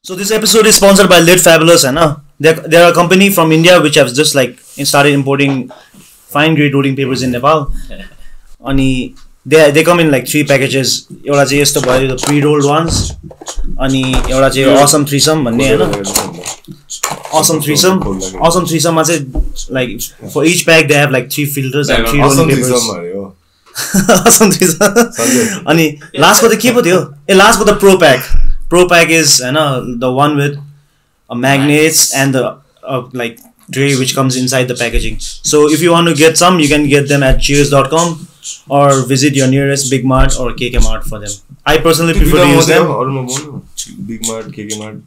So this episode is sponsored by Lit Fabulous, and they're a company from India which have just started importing fine grade rolling papers in Nepal. And they come in like 3 packages. एउटा चाहिँ यस्तो भयो the pre-rolled ones. अनि एउटा चाहिँ awesome threesome भन्ने हैन. Awesome threesome. Awesome threesome मा चाहिँ like for each pack they have like 3 filters and 3 rolling papers. Awesome threesome. अनि last को चाहिँ के पो थियो? Last को the pro pack. Pro pack is the one with magnets and the like tray which comes inside the packaging. So if you want to get some, you can get them at cheers.com or visit your nearest Big Mart or KK Mart for them. I personally prefer to use them. Big Mart, KK Mart.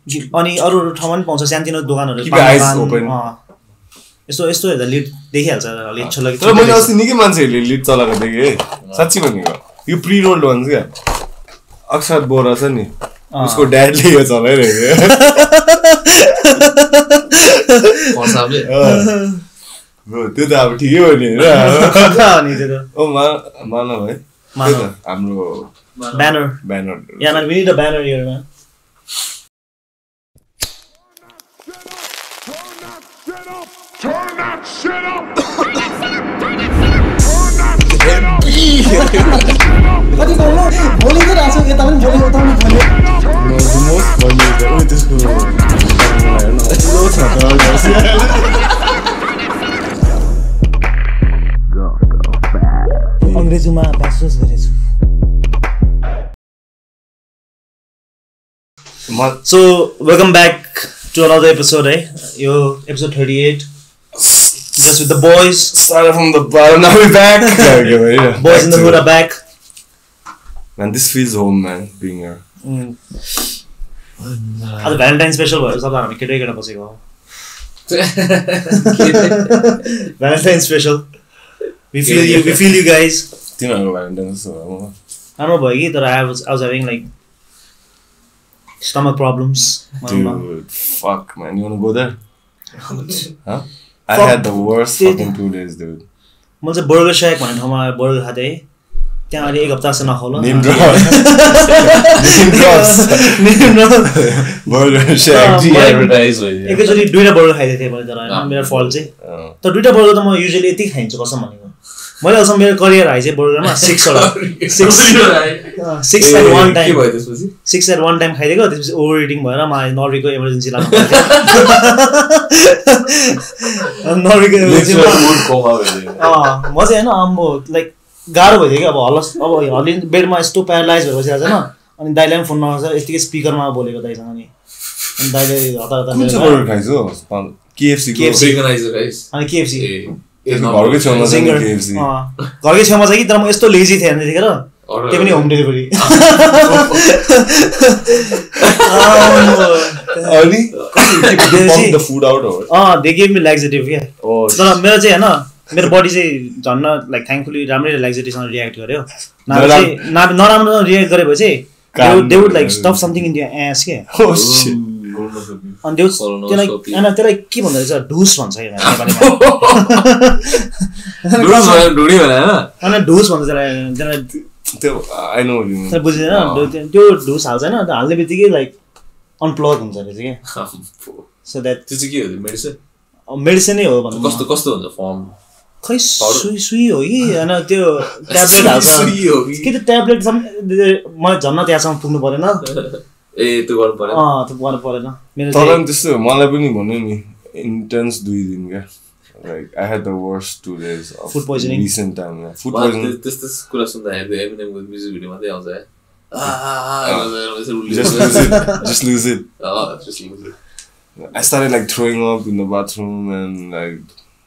अनि अरु ठाउँमा पनि पाउँछ सानतिनो दोकानहरु. Keep your eyes open. यस्तो हेर्दा lead देखिहाल्छ lead छ लगे. तर मैले अस्ति निकै मान्छेहरुले लिड चलाएको देखे साच्चै भनेको. यो प्री रोल्ड भन्छ क्या. अक्षर बोरा छ नि. उसको ड्याडले यो चलाइरहेको. पर्साबले त्यो त अब ठिकै हो नि हैन. अनि त्यो त ओ मानव है. हाम्रो banner. Yeah, man, we need a banner here, man. Turn that shit up! What is going on? Bowling it also get on bowling without me. No, the most funny is that this go. अंग्रेजीमा bachelor's गरेछु. So welcome back to another episode, Yo, episode 38. Just with the boys. Started from the bottom, now we're back. Boys in the hood are back. Man, this feels home, man, being here. आज Valentine special भयो सब हामी केटै केटा बसेको हो. Valentine special. We feel you guys. तिमीहरुको Valentine जस्तो हो. राम्रो भयो कि तर I was having like stomach problems. Dude, fuck, man, you wanna go there? Huh? I had the worst fucking 2 days, dude. म चाहिँ बर्गर शेक भन्ने ठाउँमा बर्गर खाथे. त्यहाँ अहिले 1 हप्तासम्म नखाउला. Name drops. Burger Shack advertise भयो. एकैचोटी 2टा बर्गर खाइदिएको थिएँ मैले तर मेरो फल चाहिँ. तर 2टा बर्गर त म युजुअली यति खाइन्छु कसम भनेको. मैले अझ मेरो करियर हाइ चाहिँ बर्गरमा 6 at one time. के भयो त्यसपछि? 6 at one time खाइदिएको त्यसपछि ओभर इटिङ भएर मलाई नर्वेको इमर्जेन्सी लाग्नु पर्यो. नर्वेको इमर्जेन्सीमा म चाहिँ हैन अम्बो लाइक गाह्रो भइदियो कि अब हल्ली बेडमा यस्तो प्यारालाइज भएर बसिरहेको छ न. अनि दाइलाई पनि फोन नगर्छ यतिकै स्पिकरमा बोलेको दाइसँग नि. अनि दाइले हतार कुन चाहिँ बर्गर खाइছো? KFC को veganizer guys. अनि KFC घरकै छेउमा छ KFC. घरकै छेउमा छ कि तर म यस्तो लेजी थिएँ त्यतिखेर. त्यो पनि होम डेलिभरी. अनि कसरी the food out or? They gave me laxative क्या. तर मेरो चाहिँ हैन मेरो बडी चाहिँ झन्न लाइक थ्याङ्कफुली राम्रै लाक्जेटिभसँग रियाक्ट गर्यो. नराम्रो रियाक्ट गरेपछि they would like stuff something in your ass के. Oh shit. अनि त्यसलाई के भन्दो रहेछ ढुस भन्छ के नेपालीमा. ढुडी भने हैन. अनि ढुस भन्छ त्यसलाई त्यो I know what you mean. बुझिदैन त्यो ढुस हाल्छ हैन त्यो हाल्ने बित्तिकै लाइक अनप्लग हुन्छ रहेछ के. सो द्याट त्यो चाहिँ के हो मेडिसिन? मेडिसिनै हो भन्नु. कस्तो हुन्छ फर्म? खै सुई हो कि हैन त्यो ट्याब्लेट हाल्छ. के त्यो ट्याब्लेट म झन्न त्यहाँसम्म पुग्नु परेन. त्यो गर्नु पर्यो. त्यो गर्नु परेन. मेरो तर पनि त्यस्तो मलाई पनि भन्नु नि इन्टेन्स 2 दिन क्या. Like I had the worst 2 days of food poisoning. Recent time. Yeah. Food poisoning. This कुरा सुन्दा हेर्दै एमिनेमको म्युजिक भिडियो मात्रै आउँछ है. Just lose it. Just lose it. I started like throwing up in the bathroom and like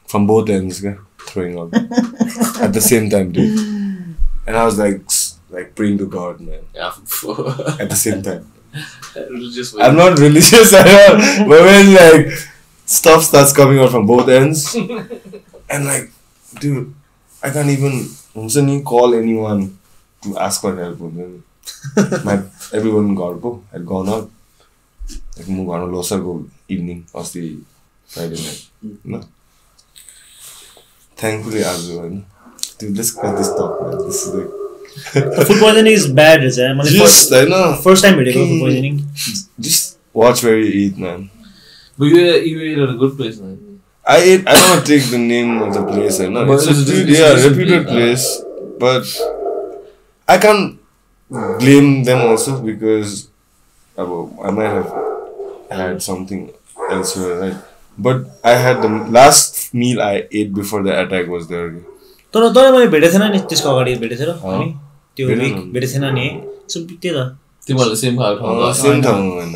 from both ends, yeah, throwing up at the same time, dude. And I was like praying to God, man. Yeah. At the same time. Religious. I'm not religious at all, but when like stuff starts coming out from both ends, and like, dude, I can't even call anyone to ask for help. Everyone had gone out. Like move on a loser go evening or the Friday night. No. Thankfully, dude, let's cut this talk, man. This is like food poisoning is bad, is it? Just, I know. First time video food poisoning. Just watch where you eat, man. But you ate at a good place, man. I don't want to take the name of the place. No, But it's a it's dude, a reputed place. But I can't blame them also because I might have had something elsewhere, right? But I had the last meal I ate before the attack was there. तर मैले भेटेको थिएन नि त्यसको अगाडि भेटेको थिएँ र अनि त्यो विक भेटेको थिएन नि सो त्यही त तिमीहरूले सेम खाएको ठाउँमा सेम ठाउँमा होइन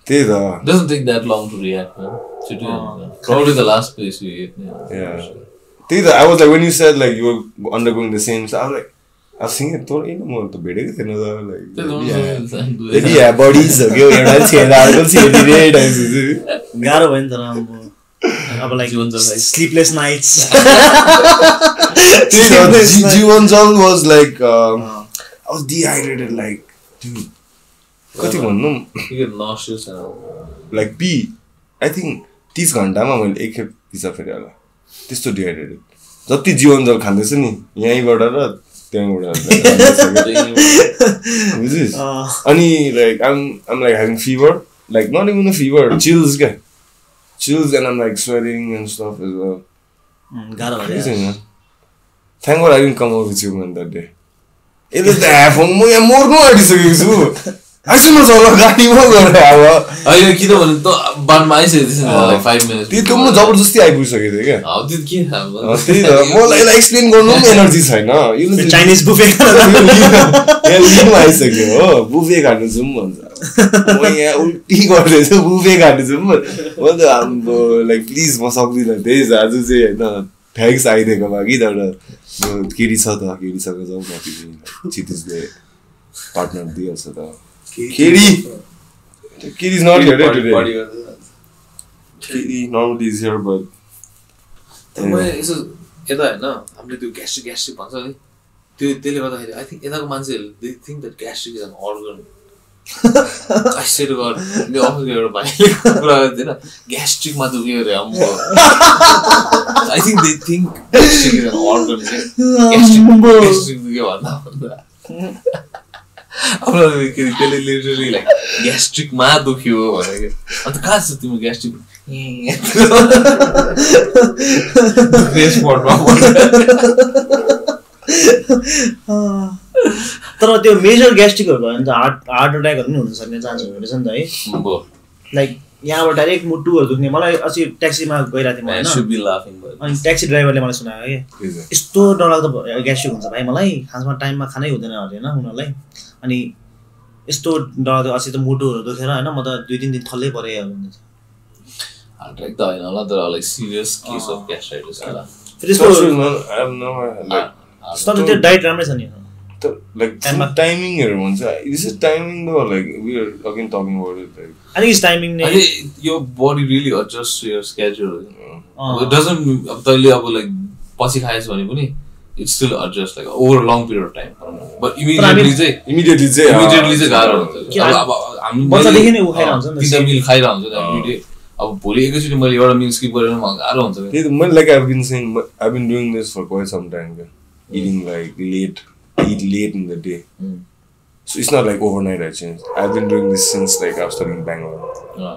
त्यही त doesn't take that long to react, man. Probably the last place you ate. Yeah. त्यही त I was like when you said like you were undergoing the same stuff, I was like I've seen it though, म त भेटेको थिएन like bodies हो क्या एउटा छेडा अर्को छेडी रे गाह्रो भयो नि तर अब like sleepless nights. Jiwanjal was like I was dehydrated like dude कति भन्नु You get nauseous and all. like pee I think 30 घण्टामा मैले एक खेप पिसा फेरि होला त्यस्तो डिहाइड्रेटेड जति जीवनजल खाँदैछु नि यहीँबाट र त्यहाँबाट बुझिस् अनि like I'm like having fever like not even a fever chills and I'm like sweating and stuff as well. गाह्रो भयो Thank God I didn't come out with you man that day. It was that म यहाँ मर्नु आँटिसकेको छु आइसुन चल गाडीमा गएर अब होइन किनभने त बाटोमा आइसकेको थिएछ नि 5 minutes त्यो म जबरजस्ती आइपुगिसकेको थिएँ क्या अब त्यो के त्यही त मलाई यसलाई एक्सप्लेन गर्नु पनि एनर्जी छैन यो चाइनिज बुफे यहाँ लिनु आइसक्यो हो बुफे खानु जाउँ भन्छ म यहाँ उल्टी गर्दैछु बुफे खानु जाउँ म त हाम्रो लाइक प्लिज म सक्दिनँ त्यही आज चाहिँ होइन थ्याङ्क्स आइदिएको लागि तर केटी छ त केटीसँग जाउँ न क्षितिजले पार्टनर दिइहाल्छ त Kitty's not here today. Kitty normally is here, but. यसो यता होइन हामीले त्यो ग्यास्ट्रिक भन्छ नि त्यो त्यसले गर्दाखेरि आई थिङ्क यताको मान्छेहरू they think that gastric is an organ I said god मेरो अफिसको एउटा भाइले कुरा गर्दै थिएन ग्यास्ट्रिकमा दुख्यो अरे I think they think gastric is an organ gastric दुख्यो भन्दा अब त्यसले लिटरली लाइक ग्यास्ट्रिकमा दुख्यो भने अन्त कहाँ छ तिम्रो ग्यास्ट्रिक तर त्यो मेजर ग्यास्ट्रिकहरू भयो भने त हार्ट अट्याकहरू पनि हुन सक्ने चान्स हुँदो रहेछ नि त है लाइक यहाँबाट डाइरेक्ट मुटुहरू दुख्ने मलाई अस्ति ट्याक्सीमा गइरहेको थिएँ अनि ट्याक्सी ड्राइभरले मलाई सुनायो कि यस्तो डरलाग्दो ग्यास्ट्रिक हुन्छ भाइ मलाई खासमा टाइममा खानै हुँदैन अरे होइन उनीहरूलाई अनि यस्तो डरलाग्दो अस्ति त मुटुहरू दुखेर होइन म त 2-3 दिन थल्लै परेँ भन्छ हार्ट अट्याक त होइन होला तर like serious case of gastritis होला तर त्यो डाइट राम्रै छ नि like timing here once this is timing though like we are again talking about it like I think it's timing I think your body really adjusts to your schedule it doesn't अब तैले अब like पछि खाएछ भने पनि it still adjusts like over a long period of time but immediately चाहिँ गाह्रो हुन्छ अब हामी बच्चादेखि नै उखाइरा हुन्छ नि तीनटा मिल खाइरा हुन्छ एभ्री डे अब भोलि एकैचोटि मैले एउटा मिल स्किप गरेर म गाह्रो हुन्छ त्यही त मैले like I've been saying I've been doing this for quite some time eating like eat late in the day. So it's not like overnight I changed. I've been doing this since like I was studying in Bangalore.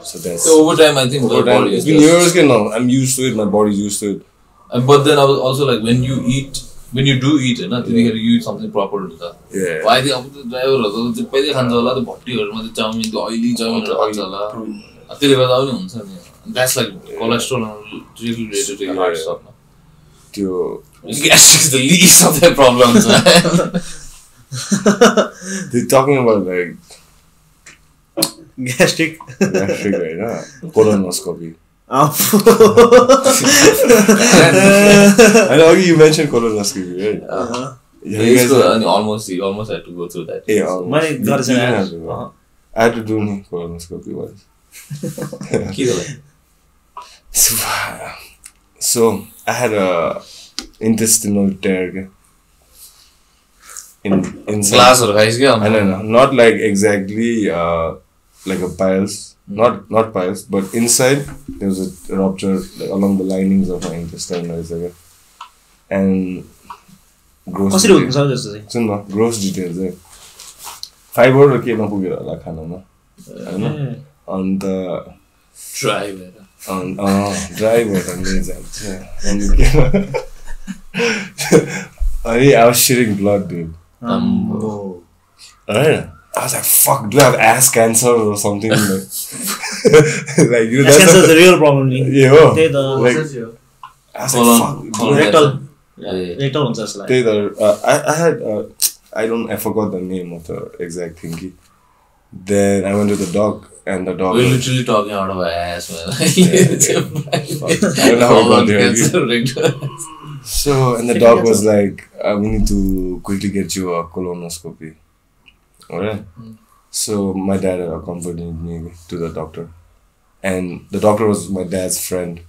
So that's over time I think over time, it's been years now. I'm used to it, my body's used to it. But then I was also like when you do eat you eat something proper to that. Yeah. Why the driver पहिले खान्छ होला त्यो भट्टीहरुमा त्यो chowmein त्यो oily चाउमिनहरु खान्छ होला त्यसले गर्दा पनि हुन्छ नि that's like cholesterol really related to your heart stuff. Gastric is the least of their problems, man. They're talking about like gastric right now. Colonoscopy. I know you mentioned colonoscopy, right? Yeah, you guys almost had to go through that. Yeah, I had to do colonoscopy once. So I had a intestinal tear in glass or guys I don't know, not like exactly like a piles, not piles, but inside there was a rupture like, along the linings of my intestine and gross details fiber or ke napugera होला खानामा होइन अन्त dry भएर dry भएर जान्छ अनि I was shitting blood, dude. Right? I was like, fuck, do I have ass cancer or something? Like, you know, ass cancer is a real problem. Yeah. Like, I was like, fuck. Rectal हुन्छ जस्तो लाग्यो. त्यही त I had I forgot the name of the exact thingy. Then I went to the dog and the dog. We're literally talking out of our ass, man. I don't know how I got there. So, and the dog was like, we need to quickly get you a colonoscopy. Alright? So, my dad accompanied me to the doctor. And the doctor was my dad's friend.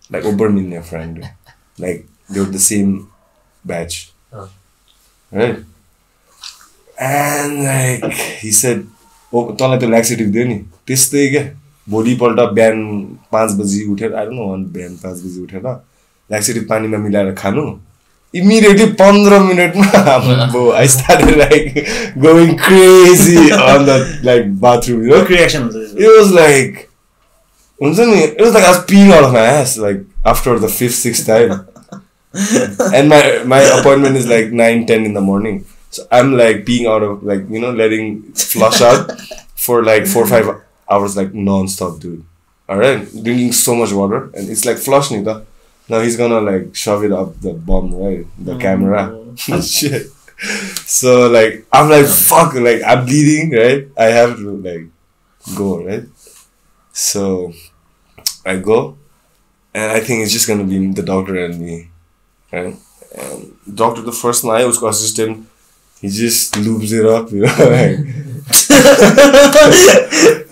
Like, Oberminia friend. Like, they were the same batch. Right? And, like, he said, oh, तँलाई त्यो laxative दियो नि त्यस्तै क्या भोलिपल्ट बिहान 5 बजी उठेर I don't know बिहान 5 बजी उठेर laxative पानीमा मिलाएर खानु immediately 15 मिनेटमा I started like going crazy on the like bathroom, you know? What reaction was it? It was like it was like I was peeing out of my ass like after the 5th, 6th time. And my appointment is like 9-10 in the morning. So I'm like peeing out of like, you know, letting flush out for like 4 or 5 hours like non-stop, dude. Alright? Drinking so much water and it's like flush nita. Now he's gonna like shove it up the bum, right? The camera. Shit. So like I'm like fuck, like I'm bleeding, right? I have to like go, right? So I go and I think it's just gonna be the doctor and me. Right? And doctor the first night was assistant. He just loops it up, you know, like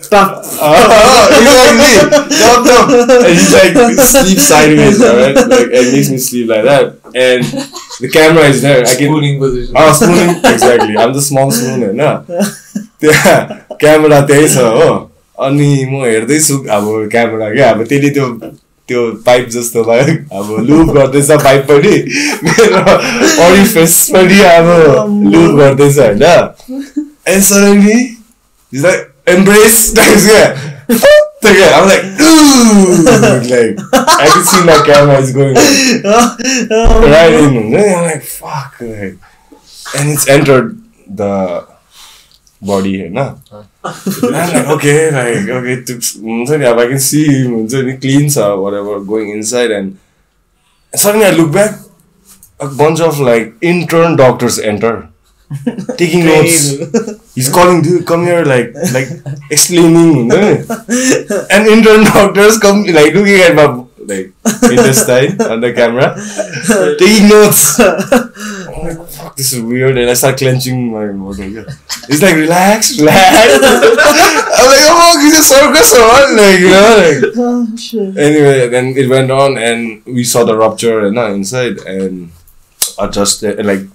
Stop. Exactly. Stop. And he like sleeps sideways, alright? Like it makes me sleep like that. And the camera is there. I can spooning position. Spooning, exactly. I'm the small spoon, no? Yeah, camera त्यही छ हो अनि म हेर्दै छु अब camera के अब त्यसले त्यो पाइप जस्तो भयो अब लुप गर्दैछ पाइप पनि मेरो ओरिफिस पनि अब लुप गर्दैछ हैन and suddenly he's like embrace types I'm like ooh like I can see my camera is going like, right in and I'm like fuck like and it's entered the body हैन I'm like okay I can see him clean or whatever going inside and suddenly I look back a bunch of like intern doctors enter taking notes. He's calling, dude, come here, like explaining, and intern doctors come like looking at my like intestine on the camera, taking notes. I'm like, fuck, this is weird, and I start clenching my motor. He's like, relax. I'm like, oh, it's a circus or what? Like, you know, like. Oh, shit. Anyway, then it went on, and we saw the rupture and inside, and adjusted like,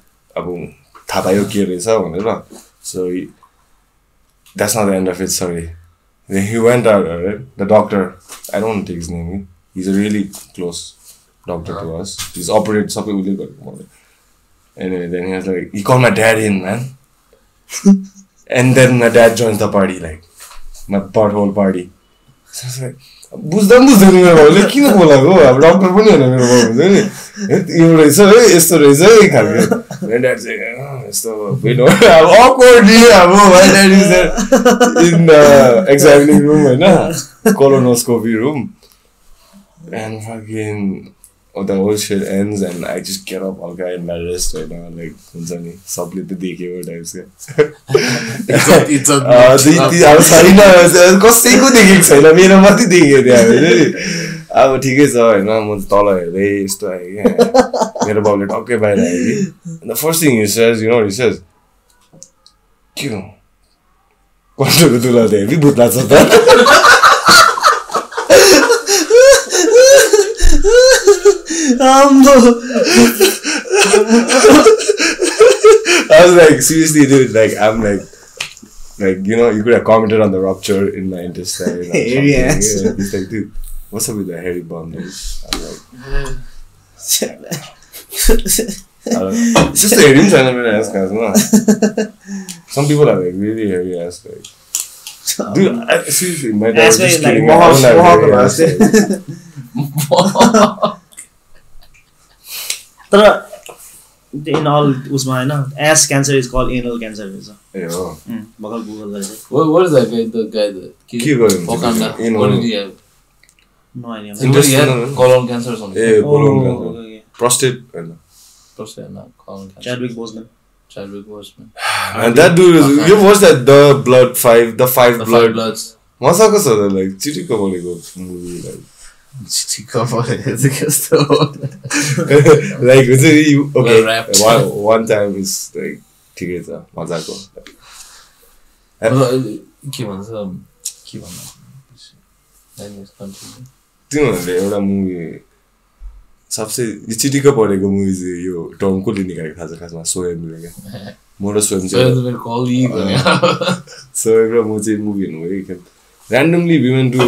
so that's not the end of it, sorry. Then he went out, right? The doctor, I don't take his name. He's a really close doctor to us. He's operated something really good. Anyway, then he was like, he called my dad in, man. And then my dad joins the party, like my whole party. So I was like, बुझ्दैन मेरो बाउले किन बोलाको अब doctor पनि हैन मेरो बाउ हुन्छ नि यो रहेछ है यस्तो रहेछ है खालको मेरो ड्याड चाहिँ यस्तो वेट अब awkwardly अब my dad is there in the examining room हैन colonoscopy room and fucking the whole shit ends and I just get up all guy in my wrist right now like हुन्छ नि सबले त देखेको types के अब छैन कसैको देखेको छैन मेरो मात्रै देखेको त्यहाँ अब ठिकै छ हैन म तल हेर्दै यस्तो आयो क्या मेरो बाउले टक्कै बाहिर आयो कि the first thing he says, you know what he says, के हो कन्ट्रोलको दुला त हेभी भूत लाग्छ त I was like, seriously, dude, like, I'm like, you know, you could have commented on the rupture in my intestine. Hairy ass. Yeah, he's like, dude, what's up with the hairy bum, dude? I'm like, it's just a hairy ass, guys, no? Some people are like really hairy ass, like. Dude, seriously, my dad was That's just why, like, kidding. I don't have mohawk any was answer. तर in all उसमा हैन ass cancer is called anal cancer भन्छ ए हो भर्खर Google गरेछ What is that guy? The guy that के गर्यो Wakanda. Anal. What did he have? no idea He had colon cancer or something. A colon Oh, cancer okay. prostate हैन Prostate, not colon cancer. Chadwick Boseman Chadwick Boseman. and that dude is you watched that the five The five blood bloods. Mazako छ like चिटिक्क बनेको movie like like okay wrapped. one time is like ठिकै छ मजाको के भन्छ के भन्नु तिनीहरूले एउटा मुभी सबसे चिटिक्क परेको मुभी चाहिँ यो टर्म कसले निकालेको थाहा छ खासमा सोएमले क्या म र सोएम चाहिँ सोएम र म चाहिँ मुभी हेर्नु गयो एकखेप randomly we went to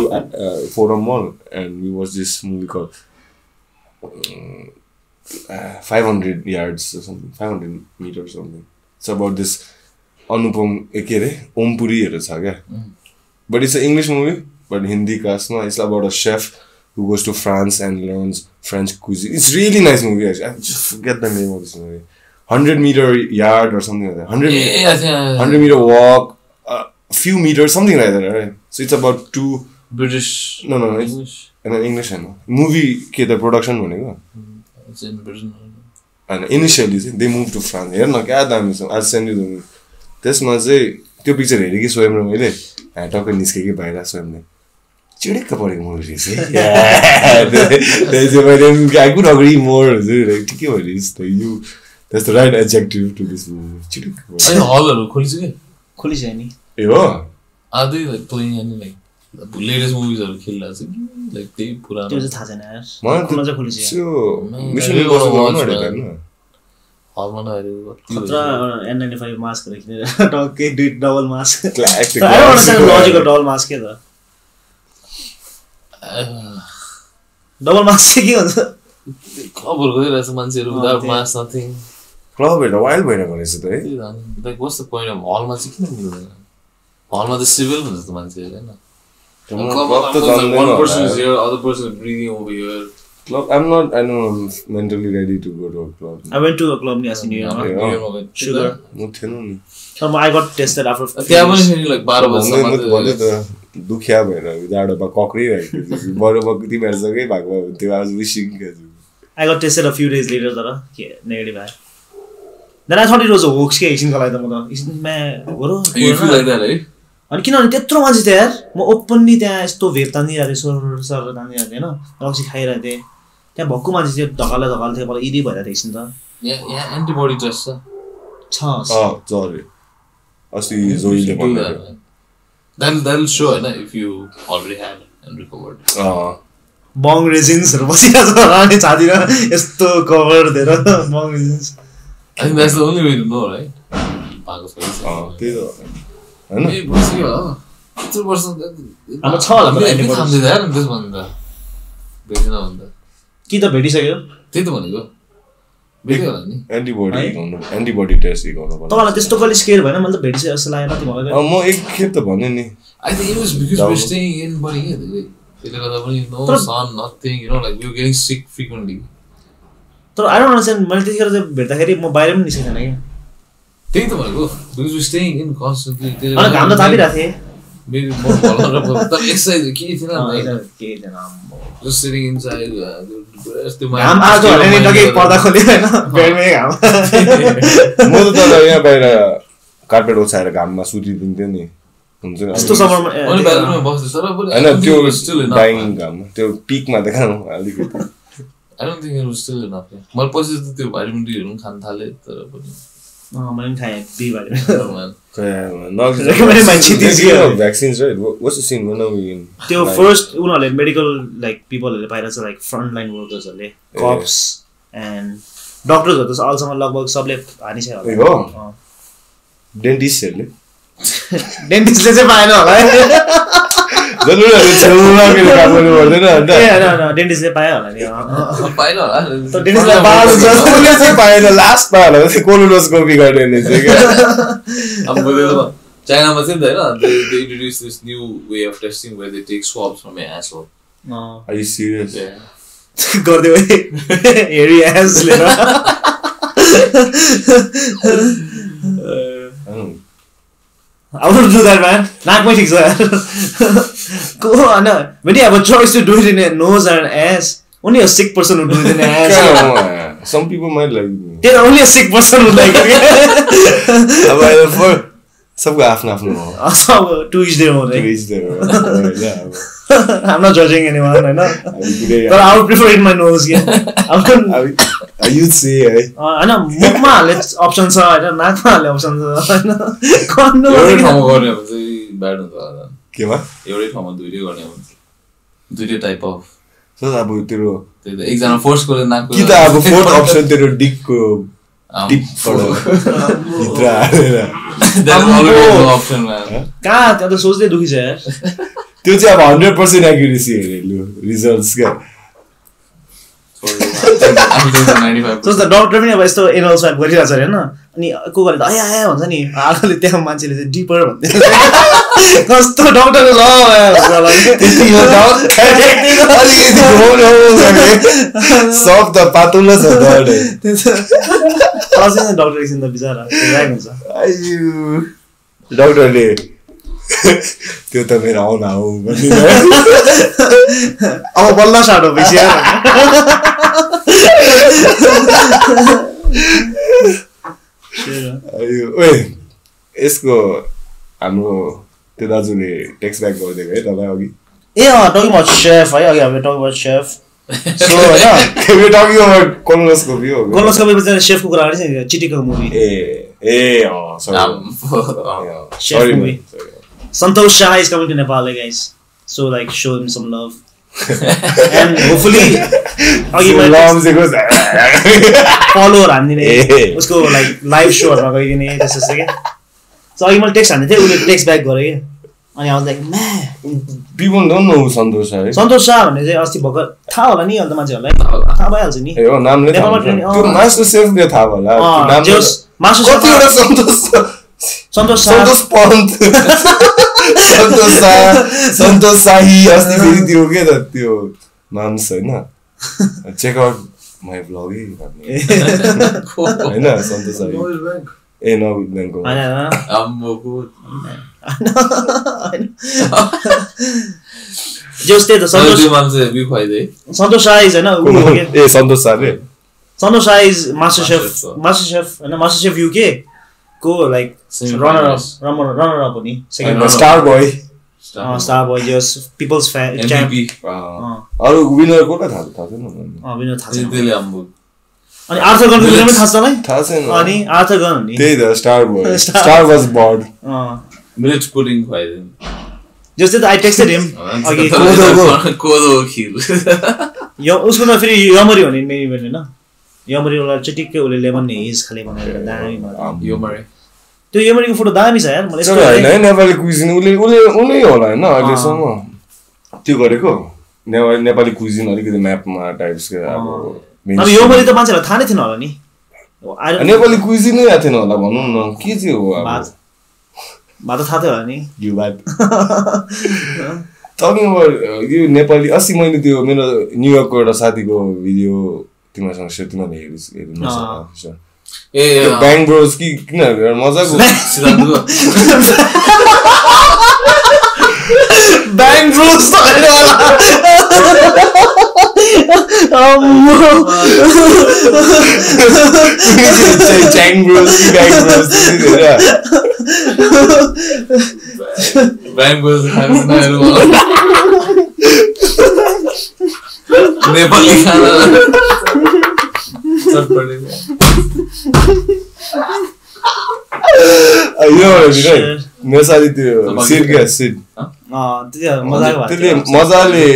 Forum Mall and we watched this movie called 500 yards or something 500 meters or something it's about this Anupam Om Puri but it's an English movie but Hindi cast no it's about a chef who goes to France and learns French cuisine it's really nice movie actually I just forget the name of this movie 100-meter yard or something like that 100-meter walk a few meters something like that right so it's about two British no it's English and an English movie के the production भनेको it's in Britain and initially they moved to France हेर्न क्या दामी छ I'll send you the movie त्यसमा चाहिँ त्यो picture हेरेँ कि स्वयं र मैले टक्कै निस्केँ कि बाहिर स्वयंले चिडिक्क परेको मुभी रहेछ I could agree more ठिकै भयो you that's the right adjective to this movie चिडिक्क अनि हलहरु खोलिछ के खोलिछ नि ए हो आधै like playing any like latest movies हरु खेलिरहेछ कि like त्यही पुरानो त्यो चाहिँ थाहा छैन यार मलाई कुन चाहिँ खोलिछ त्यो मिसन इम्पोसिबल हेर्नु हलमा नहेरेको खतरा N95 मास्क राखेर टक्कै दुई double mask Classic. I don't understand the logic of double mask के त डबल मास्क चाहिँ के हुन्छ क्लबहरु गइरहेछ मान्छेहरु without mask nothing क्लब हेर्दा वाइल्ड भइरहेको रहेछ त है like what's the point of हलमा चाहिँ किन मिल्दैन हलमा त सिभिल हुन्छ त मान्छे हैन क्लब त one person is here other person is breathing over here club I'm not mentally ready to go to a club I went to a club नि अस्ति न्यू इयरमा sugar म थिएन नि so I got tested after त्यहाँ पनि फेरि like 12 बजेसम्म भन्दै त दुख्या भएर जाडोमा कक्रिरहेको बरुमा तिमीहरूसँगै भएको त्यो आज विशिङ I got tested a few days later तर के नेगेटिभ आयो then I thought it was a hoax के एकछिन गलाइ त म त एकछिनमा हो र you feel like that right अनि किनभने त्यत्रो मान्छे थियो यार म ओपनली त्यहाँ यस्तो भेट तानिरहेको थिएँ सर तानिरहेको थिएँ होइन रक्सी खाइरहेको थिएँ त्यहाँ भक्कु मान्छे थियो ढकाल थियो मलाई इदी भइरहेको थियो एकछिन त यहाँ एन्टिबडी टेस्ट छ जरे अस्ति जोइले भन्यो that'll show हैन if you already had and recovered बङ रेजिन्सहरु बसिरहेको छ अनि छातीमा यस्तो कभर दिएर बङ resins I think that's the only way to know right पागल छ त्यही त हैन ए बसियो त्यत्रो वर्ष अब छ होला हामी थाम्दै यार त्यसभन्दा भेटिन भन्दा कि त भेटिसक्यो त्यही त भनेको भेट्यो होला नि एन्टिबडी टेस्ट गर्नु पर्छ तपाईलाई त्यस्तो कहिले स्केयर भएन मैले त भेटिसक्यो जस्तो लागेन तिमीलाई म एक खेप त भने नि I think it was because we're staying in buddy त्यसले गर्दा पनि no sun nothing you know like we were getting sick frequently तर I don't understand मैले त्यतिखेर चाहिँ भेट्दाखेरि म बाहिर पनि निस्केको थिएन त्यही त भनेको because we're staying in constantly अनि घाम त तापिरहेको थिएँ maybe more vulnerable तर exercise के थिएन के थिएन just sitting inside घाम आज भने नि टकै पर्दा खोल्यो हैन बेडमै घाम म त यहाँ बाहिर कार्पेट ओछाएर घाममा सुतिदिन्थ्यो नि हुन्छ नि यस्तो समरमा अनि बाथरुममा बस्दै तर पनि हैन त्यो still enough डाइङ घाममा त्यो पिकमा देखाउँ अलिकति I don't think it was still enough मैले पछि त त्यो vitamin D हरु खान थाले तर पनि मैले पनि खाएँ बी भएर vaccines right what's the scene when are we in त्यो फर्स्ट उनीहरूले मेडिकल लाइक पिपलहरूले बाहिर चाहिँ लाइक फ्रन्ट लाइन वर्कर्सहरूले कप्स एन्ड डक्टर्सहरू त अहिलेसम्म लगभग सबले हानिसक्यो हो डेन्टिस्टहरूले डेन्टिस्टले चाहिँ पाएन होला डेन्टिस्टले पायो होला नि पाएन होला पाएन लास्टमा होला कोलोनोस्कोपी गर्ने अब China they introduced this new way of testing where they take swabs from your asshole. Are you serious? Yeah. गरिदियो है हेरी एस लिएर I wouldn't do that, man. नाकमै ठिक छ यार को हैन when you have a choice to do it in a nose and ass, only a sick person would do it in the ass. Some people might like me. Only a sick person would like it. सबको आफ्नो आफ्नो हो. To each their own. To each their own. Yeah. I'm not judging anyone, I know. But I would prefer it in my nose, yeah. You'd say, eh? I know, मुखमा हाल्ने option छ हैन, नाकमा हाल्ने option छ हैन. कन्नो एउटै ठाउँमा गर्ने भने चाहिँ ब्याड हुन्छ होला. केमा? एउटै ठाउँमा दुईटै गर्ने भने दुईटै टाइप अफ. So अब तेरो एकजना फोर्स गरेर नाकको कि त अब फोर्थ अप्सन तेरो डिकको टिप भित्र हालेर अप्सन कहाँ त्यहाँ त सोच्दै दुखी छ यार. त्यो चाहिँ अब 100% एक्युरेसी हेरे लु रिजल्ट्स क्या. सोच्दा डक्टर पनि अब यस्तो एनल स्वाप गरिरहेको छ अरे होइन अनि को गरेर आया आया भन्छ नि आगोले त्यहाँ मान्छेले चाहिँ डिपर भन्दै कस्तो डक्टर सब त पातुलो छ डक्टर एकछिन त बिचरा हुन्छ डक्टरले त्यो त मेरो आउला हो अब बल्ल साटो भइसक्यो. यसको हाम्रो त्यो दाजुले टेक्स्ट ब्याक गरिदिएको है तपाईँ अघि. ए टकिङ अबाउट शेफ है अघि हामीले टकिङ अबाउट शेफ सो हैन टकिङ अबाउट कोलोनोस्कोपी हो. कोलोनोस्कोपी चाहिँ शेफको कुरा गरेछ नि चिटिको movie. Sorry movie. Santosh Shah is coming to Nepal, guys. So like, show him some love, and hopefully, follow हान्दिने उसको like live show मा गइदिने त्यस्तो के. So अघि मैले टेक्स्ट हान्दै थिएँ उसले टेक्स्ट ब्याक गरे के अनि I was like man, people don't know who Santosh Shah is. Santosh Shah भन्ने चाहिँ अस्ति भर्खर थाहा होला नि अन्त मान्छेहरूलाई थाहा भइहाल्छ नि. ए हो नामले थाहा हुन्छ. त्यो मास्टर शेफले थाहा होला. त्यो नाम मास्टर शेफ कतिवटा Santosh Sahi अस्ति फेरि त्यो के त त्यो नाम्स हैन चेक आउट माई ब्लग हैन सन्तोष साही ए नर्थ ब्याङ्कको जस्तै त सन्तोष शाह इज हैन ए सन्तोष शाहले सन्तोष शाह इज मास्टर शेफ हैन मास्टर शेफ UK को like runner up पनि second star boy just people's fan champ अरु विनर को थाहा छैन विनर थाहा छैन त्यसले हाम्रो अनि आर्थर गनको विनर पनि थाहा छ मलाई थाहा छैन अनि आर्थर गन हो नि त्यही त स्टार वाज बॉर्ड मिलेट पुडिङ खुवाइदिनु जस्तै त I texted him अघि कोदो खिर यो उसको त फेरि यमरी हो नि मेन इभेन्ट हैन यमरीवाला चिटिक्कै उले लेमन हिज खाले बनाएर दामी यमरी त्यो यमरीको फोटो दामी छ यार मलाई यस्तो हैन नेपाली क्विजिन उले होला हैन अहिले सम्म त्यो गरेको नेपाली क्विजिन अलिकति म्यापमा टाइप्स के अब यमरी त मान्छेलाई थाहा नै थिएन होला नि नेपाली क्विजिनै याद थिएन होला भनौं न के चाहिँ हो अब भात थाहा थियो होला नि यु भात टकिङ अबाउट यो नेपाली अस्ति मैले त्यो मेरो न्युयोर्कको एउटा साथीको भिडियो तिमीसँग सेयर तिमीले हेर्नु सक्छ ए ब्याङ ब्रोज कि किन मजाको ब्याङ ब्रोज त हैन होला च्याङ ब्रोज कि ब्याङ ब्रोज ब्याङ ब्रोज नेपाली खाना मेरो साथी त्यो सिड क्या सिड मजाले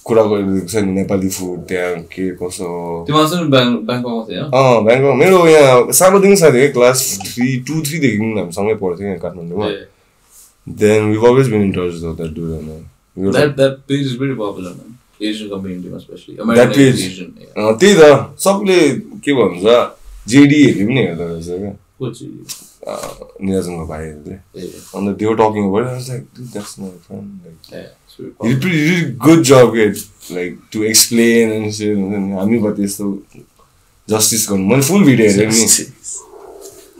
कुरा गरिदिएको छ नि नेपाली फुड त्यहाँ के कसो ब्याङ्कक मेरो यहाँ सानोदेखि साथी क्लास 2-3 देखि हामीसँगै पढ्थ्यो यहाँ काठमाडौँमा. Then we've always been in touch with that dude. That page is very popular, man. Asian community, especially American Asian. त्यही त सबले के भन्छ JD हेर्नु पनि हेर्दो रहेछ क्या What's निरजनको भाइहरूले अन्त they were talking about it I was like dude that's my friend like he did pretty good job like to explain and shit हामी भयो त्यस्तो justice गर्नु मैले full video हेरेँ नि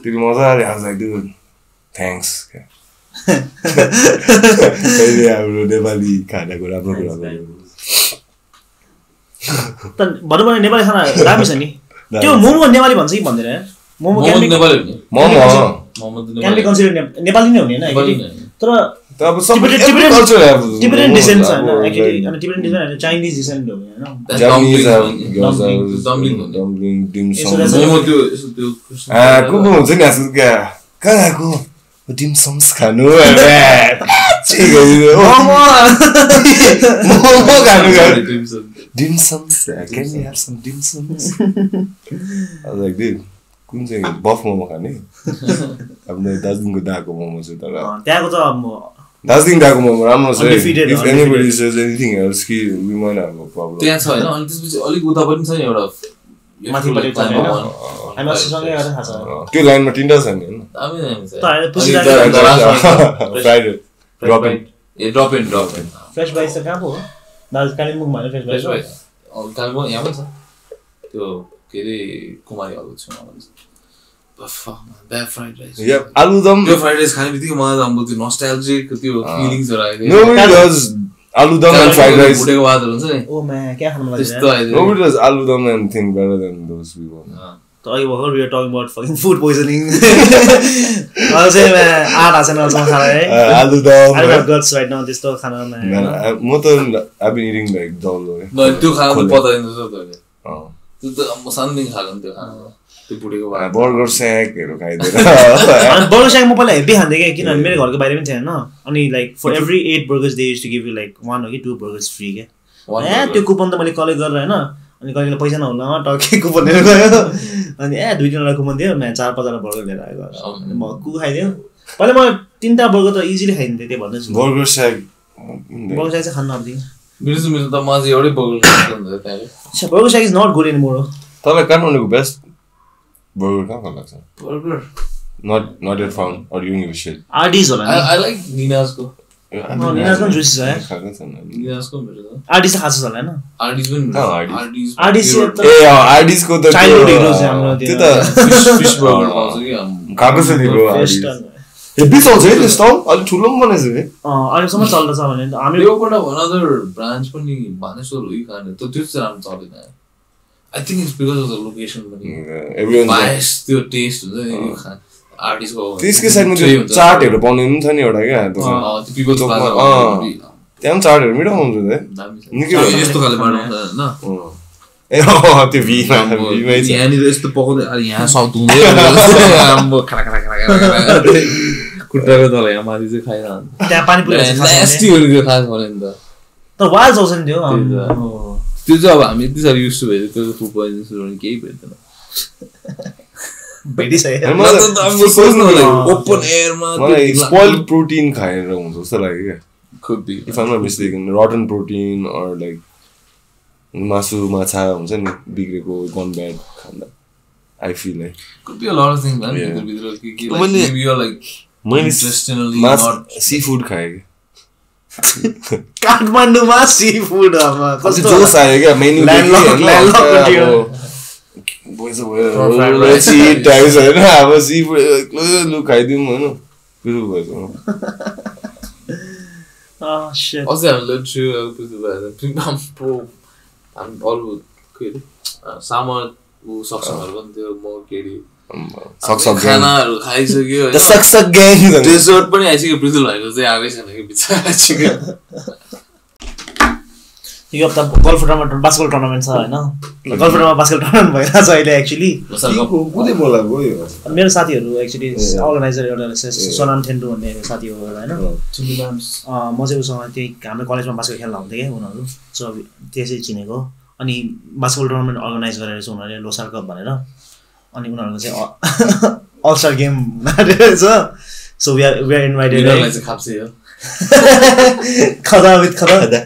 त्यति मजा आयो I was like dude thanks अहिले हाम्रो नेपाली खानाको राम्रो कुरा गर्यो भनौँ भने नेपाली खाना दामी छ नि त्यो मोमो नेपाली भन्छ कि भन्दैन momo can be consider Nepali नै हुने हैन तर अब सबै कल्चर टिबेटन डिसेन्ट छ हैन एक्चुअली अनि टिबेटन डिसेन्ट हैन चाइनिज डिसेन्ट हो हैन जापानिज डम्बलिङ डिम सम मोमो त्यो कुको हुन्छ नि आजकल क्या कहाँ गएको डिम सम्स खानु मोमो खानु dim sums can we have some dim sums I was like dude कुन चाहिँ बफ मोमो खाने अब न दार्जिलिङको दाको मोमो छ तर त्यहाँको त दार्जिलिङ दाको मोमो राम्रो छ if anybody says anything else कि we might have a problem त्यहाँ छ हैन अनि त्यसपछि अलिक उता पनि छ नि एउटा माथिपट्टि छ हैन हामी सँगै गएर थाहा छ त्यो लाइनमा तिनटा छ नि हैन हामी छ त pussy fried drop in fresh बाइस त कहाँ पो हो दाल कालिम्पोङ भन्ने फ्रेश बाइस कालिम्पोङ यहाँ पनि छ त्यो के रे कुमारी हलको छेउमा भन्छ That fried rice. Yeah, aludam. त्यो fried rice खाने बित्तिकै मलाई आउँछ त्यो nostalgic त्यो feelings हरु आइदियो. Nobody does aludam and fried rice. भुटेको भातहरु हुन्छ नि. ओ मा के खानु मन लाग्छ. Nobody does aludam and think better than those people. त अहिले भर्खर we are talking about fucking food poisoning. अझै आटा छैन अझ खाना है. Aludam. I have guts right now त्यस्तो खानामा. म त I've been eating like dolo. न त्यो खाना त पता छैन जस्तो त्यो त म सानदेखि खाएको त्यो खाना. त्यो बुढेको भात बर्गर स्याकहरु खाइदिएर अनि बर्गर स्याक म पहिला हेभी खान्थे के किनभने मेरो घरको बाहिर पनि थियो हैन अनि like for every 8 burgers they used to give you like 1 or 2 burgers free के त्यो कुपन त मैले कलेक्ट गरेर हैन अनि कहिले पैसा नहुला टक्कै कुपन लिएर गयो अनि 2-3 वटा कुपन दियो म 4-5 वटा बर्गर लिएर आएको अनि म कु खाइदियो पहिला म 3टा बर्गर त इजिली खाइदिन्थे त्यो भन्दैछु बर्गर स्याक चाहिँ खान्न आउँथ्यो मेरो त म चाहिँ एउटै बर्गर खान्छु त्यहाँ burger shack is not good anymore तपाईँ काठमाडौँको बेस्ट burger कहाँ लाग्छ burger not yet found or you give a shit RD's होला I like Nina's को Nina's को जुसी छ है Nina's को मेरो त RD's त खास होला हैन RD's पनि RD's त RD's को त चाइल्डहुड हिरोज हाम्रो त्यो त फिश बर्गर पाउँछ कि खाएको छ नि ब्रो ए बिसाउँछ है त्यो स्टल अलि ठुलो पनि बनेछ है अहिलेसम्म चल्दैछ भने हामी एउटा अनदर ब्रान्च पनि मानेश्वर हो खाने त्यो चाहिँ राम्रो चल्दैन I think it's because of the location everyone bias त्यो टेस्ट हुन्छ नि आर्टिस्ट को त्यसकै साइडमा त्यो चाटहरु पाउने पनि छ नि एउटा क्या त्यो पिपल्स प्लाजा त्यहाँ पनि चाटहरु मिठो हुन्छ है निकै यस्तो खाले बाटो हुन्छ हैन ए त्यो भीमा यहाँ नि यस्तो पकाउँदै अनि यहाँ साउथ हुँदै आम्बो खरा खरा खरा खुट्टाको तल यहाँ माथि चाहिँ खाइरहन्छ त्यहाँ पानी पुरी नेस्टीहरु त्यो खास भने नि त तर वाज आउँछ नि त्यो त्यो चाहिँ अब हामी यति साह्रो युज टु भयो त्यो फुड पोइजन सुरु केही भेट्दैन भेटिसक्यो ओपन एयरमा स्पोइल्ड प्रोटिन खाएर हुन्छ जस्तो लाग्यो क्या could be if I'm not mistaken rotten protein or like मासु माछा हुन्छ नि बिग्रेको gone bad खाँदा I feel like could be a lot of things man maybe you're like intentionally not seafood खाए काठमाडौँमा सी फुड कस्तो जोस आयो क्या मेन्यु अब सी फुड लु खाइदिउँ होइन पिरो भएछ अझै हामीले अरू के अरे सामर सक्समहरू पनि थियो म केडी खानाहरू खाइसक्यो डेजर्ट पनि आइसक्यो पृथ्वी भएको चाहिँ आएकै छैन कि बिचरा आइसक्यो यो हप्ता गल्फ टुर्नामेन्ट बास्केटबल टुर्नामेन्ट छ हैन गल्फ टुर्नामेन्टमा बास्केटबल टुर्नामेन्ट भइरहेको छ अहिले एक्चुअली कुनै बोलाको यो मेरो साथीहरू एक्चुअली अर्गनाइजर एउटा सोनाम थेन्डु भन्ने साथी हो हैन म चाहिँ उसँग त्यही हाम्रो कलेजमा बास्केटबल खेल्न आउँथेँ क्या उनीहरू सो त्यसै चिनेको अनि बास्केटबल टुर्नामेन्ट अर्गनाइज गरेर चाहिँ उनीहरूले लोसार कप भनेर अनि उनीहरूको चाहिँ अल स्टार गेम रहेछ सो वी आर इन्भाइटेड खदा विथ खदा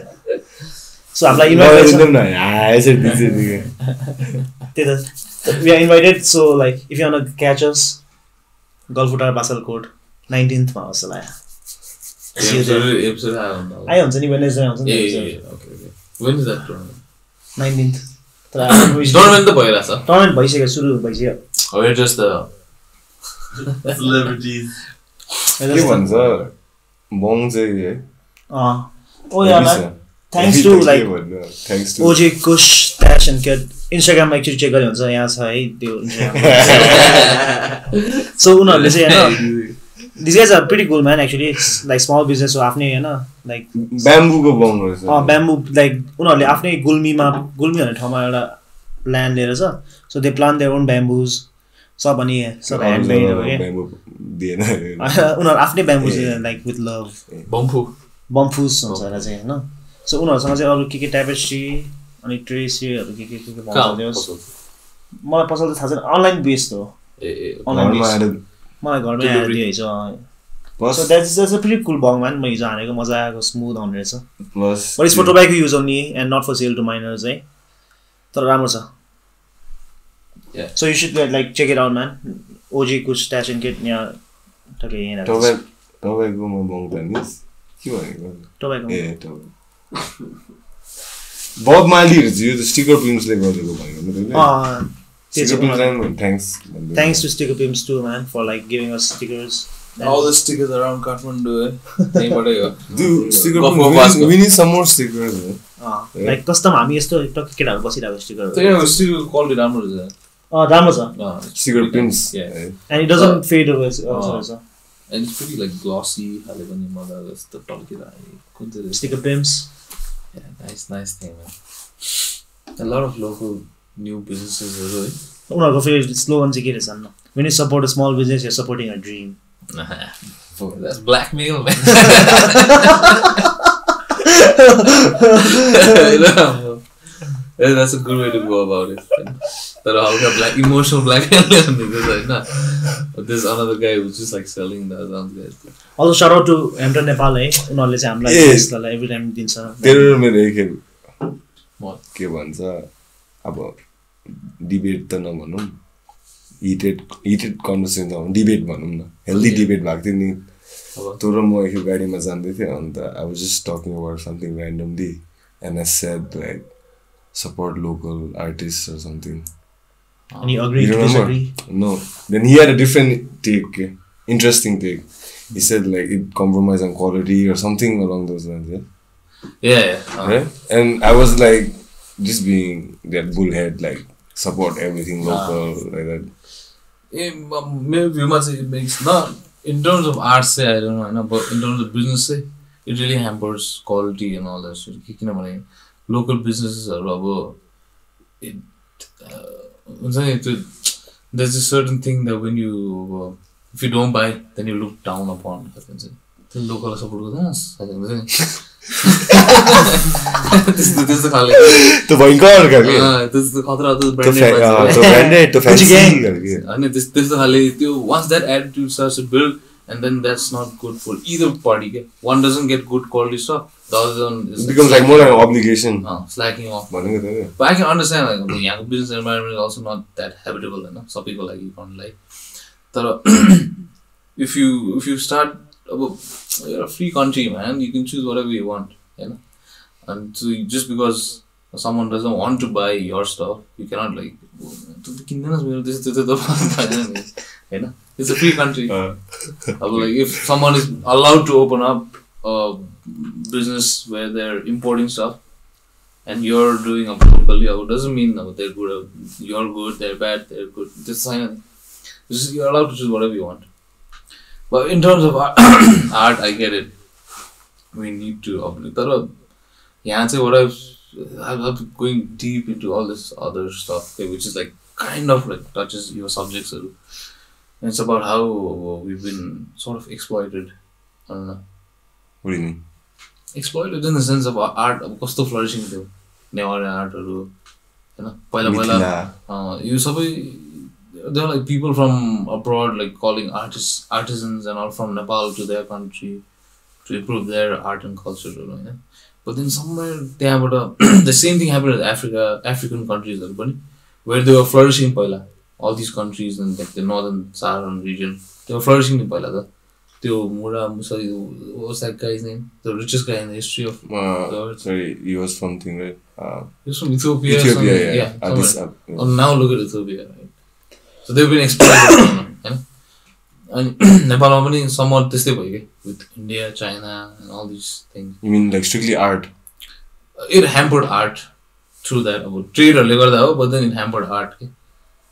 सो हामीलाई इन्भाइट गर्छ त्यही त We are invited, so like if you wanna catch us, Golfutar Basel Court 19th मा जस्तो लाग्यो. See you there. Episode आइ हुन्छ नि Wednesday आउँछ नि. Okay. When is that tournament? 19th. Tournament त भइरहेछ. Tournament भइसक्यो, सुरु भइसक्यो. We're just the celebrities. के भन्छ बङ चाहिँ है Oh yeah, man. Thanks to like OJ Kush Stash and Kid. Instagram मा एकचोटि चेक गरे हुन्छ, यहाँ छ है त्यो Instagram. So उनीहरूले चाहिँ हैन, these guys are pretty cool man actually. It's like small business, so आफ्नै हैन like bamboo को बङ रहेछ. bamboo like उनीहरूले आफ्नै गुल्मी भन्ने ठाउँमा एउटा land लिएर छ. So they plant their own bamboos. सब अनि सब handmade हो के. bamboo दिएन. उनीहरू आफ्नै bamboos like with love. Bamboos हुन्छ होला चाहिँ हैन. So उनीहरूसँग चाहिँ अरू के tapestry अनि ट्रेसीहरू के भन्छ दियोस्. मलाई पसल त थाहा छैन, अनलाइन बेस्ड हो. मलाई घरमै आएर दिएछ. So that's a pretty cool bong man. म हिजो हानेको मजा आएको, स्मुथ आउने रहेछ. But it's for tobacco use only and not for sale to minors है. तर राम्रो छ. Yeah. So you should like check it out man. OG Kush Stash and Kit यहाँ टके यहाँ. Tobacco मा बङ त नि के भनेको? Tobacco. ए tobacco. Bob Marley यो त स्टिकर पिम्सले गरेको भनेको नि. Thanks to Sticker Pimps too man for like giving us stickers. All the stickers around Kathmandu त्यहीबाटै हो. Dude, sticker we need some more stickers. Like custom हामी यस्तो टक्क केटाहरु बसिरहेको स्टिकर. त्यो स्टिकर क्वालिटी राम्रो छ. राम्रो छ. Sticker pins. Yeah. And it doesn't fade away also. And it's pretty like glossy हाले पनि मजा जस्तो टल्किरहेको. कुन चाहिँ Sticker Pimps. Yeah, nice thing man. A lot of local new businesses are उनीहरुको फेरि स्लोगन चाहिँ के रहेछ न? When you support a small business, you're supporting a dream. That's blackmail man. That's a good way to go about it. But black emotional blackmail because but there's another guy who's just like selling that sounds good. Also shout out to Hampton Nepal है, उनीहरुले चाहिँ हामीलाई every time दिन्छ. तेरो मेरो एक के भन्छ अब डिबेट त नभनौं, हिटेड कन्भर्सेसन डिबेट भनौं न, हेल्दी डिबेट भएको थियो नि. तर म एक गाडीमा जान्दै थिएँ अन्त I was just talking about something randomly and I said like support local artists or something. And he agreed to disagree? No. Then he had a different take, interesting take. He said like it compromised on quality or something along those lines. Yeah. Right? And I was like just being that bullhead, like support everything local like that. Maybe you must say it makes not in terms of art say I don't know, but in terms of business say it really hampers quality and all that shit. Local businesses are it there's a certain thing that when you if you don't buy then you look down upon local support this is the khali to भयंकर करके this is the khatra to branded to fancy and this is the khali once that attitude starts to build and then that's not good for either party. One doesn't get good quality stuff, the other one is becomes like more like an obligation, slacking off. But I can understand like the business environment is also not that habitable, some people like you can't like if you start you're a free country man, you can choose whatever you want, and so just because someone doesn't want to buy your stuff you cannot like it's a free country. Like if someone is allowed to open up a business where they're importing stuff and you're doing a locally, it doesn't mean they're good, you're good, they're bad, they're good. You're allowed to choose whatever you want. But in terms of art, I get it. We need to answer what I'm going deep into all this other stuff, which is like kind of like touches your subjects. And it's about how we've been sort of exploited. I don't know. What do you mean? Exploited in the sense of art, kosto flourishing थियो नेवार आर्टहरु हैन पहिला you sabai there are like people from abroad like calling artisans and all from Nepal to their country to improve their art and culture, but then somewhere त्यहाँबाट the same thing happened in African countries पनि where they were flourishing पहिला, all these countries and like the northern Saharan region, they were flourishing in पहिला त त्यो Mura Musali, what was that guy's name? The richest guy in the history of the earth. Sorry, he was something, right? He was from Ethiopia. Yeah. Oh, now look at Ethiopia, right? So they've been exploited. And Nepal पनि somewhat त्यस्तै भयो के with India, China, and all these things. You mean like strictly art? It hampered art through that. अब ट्रेडहरूले गर्दा हो, but then it hampered art के.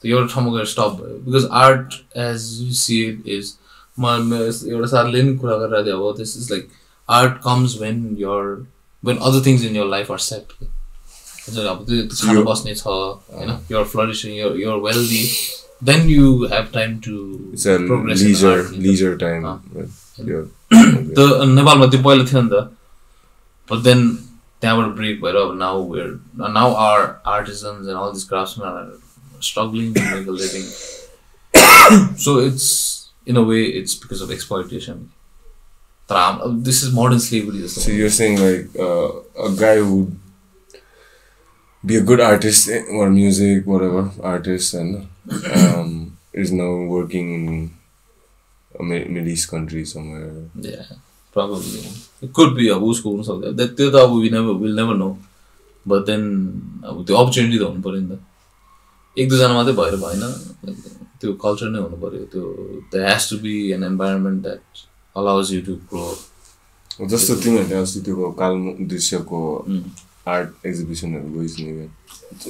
So एउटा ठाउँमा गएर stop भयो because art as you see it is एउटा सारले नि कुरा गरिरहेको थियो अब this is like art comes when other things in your life are set. अब त्यो खाना बस्ने छ हैन, you're flourishing, you're wealthy, then you have time to progress in art. Leisure time. The नेपालमा त्यो पहिला थियो नि त, but then त्यहाँबाट ब्रेक भएर अब now our artisans and all these craftsmen are struggling to make a living. So it's in a way it's because of exploitation. This is modern slavery. So you're saying like a guy who would be a good artist or music, whatever artist, and is now working in a Middle East country somewhere. Yeah, probably. It could be a who's cool or something. That we'll never know. But then the opportunity to put in the एक दुईजना मात्रै भएर भएन, त्यो culture नै हुनु पर्यो, त्यो there has to be an environment that allows you to grow. जस्तो तिमीहरूले अस्ति त्यो कालो दृश्यको आर्ट एक्जिबिसनहरू गइस् नि,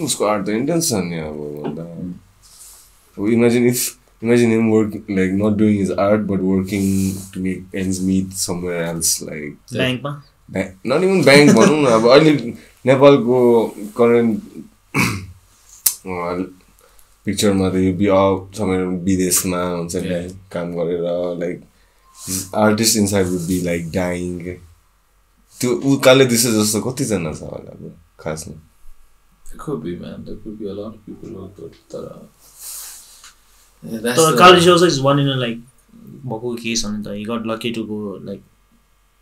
उसको आर्ट त इन्टेन्स छ नि अब भन्दा imagine him working like not doing his art but working to make ends meet somewhere else like ब्याङ्कमा not even bank भनौँ न अब अहिले नेपालको करेन्ट पिक्चरमा त यो somewhere विदेशमा हुन्छ नि काम गरेर like artist inside would be like dying त्यो उकाले दृश्य जस्तो कतिजना छ होला अब खासमा. It could be, man. There could be a lot of people who are good. So College also is one in a like Boko case on it. He got lucky to go like.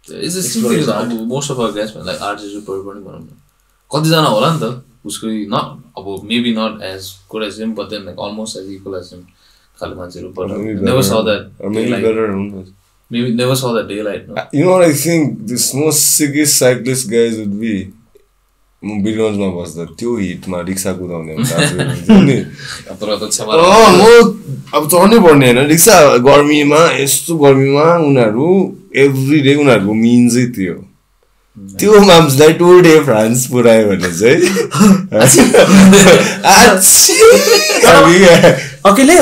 It's the same thing as most of our guys, man. Like art is super important. कतिजना होला नि त उसको not अब maybe not as good as him, but then like almost as equal as him. खाली मान्छेहरू but never saw that. Or maybe better. Maybe never saw that daylight. No? You know what I think? The most sickest cyclist guys would be. म बिलियन्समा बस्दा त्यो हिटमा रिक्सा कुदाउने म अब चढ्नै पर्ने होइन रिक्सा गर्मीमा यस्तो गर्मीमा उनीहरू एभ्री डे उनीहरूको मिन्सै त्यो माम्सलाई टुर डे फ्रान्स पुऱ्यायो भने चाहिँ अकेले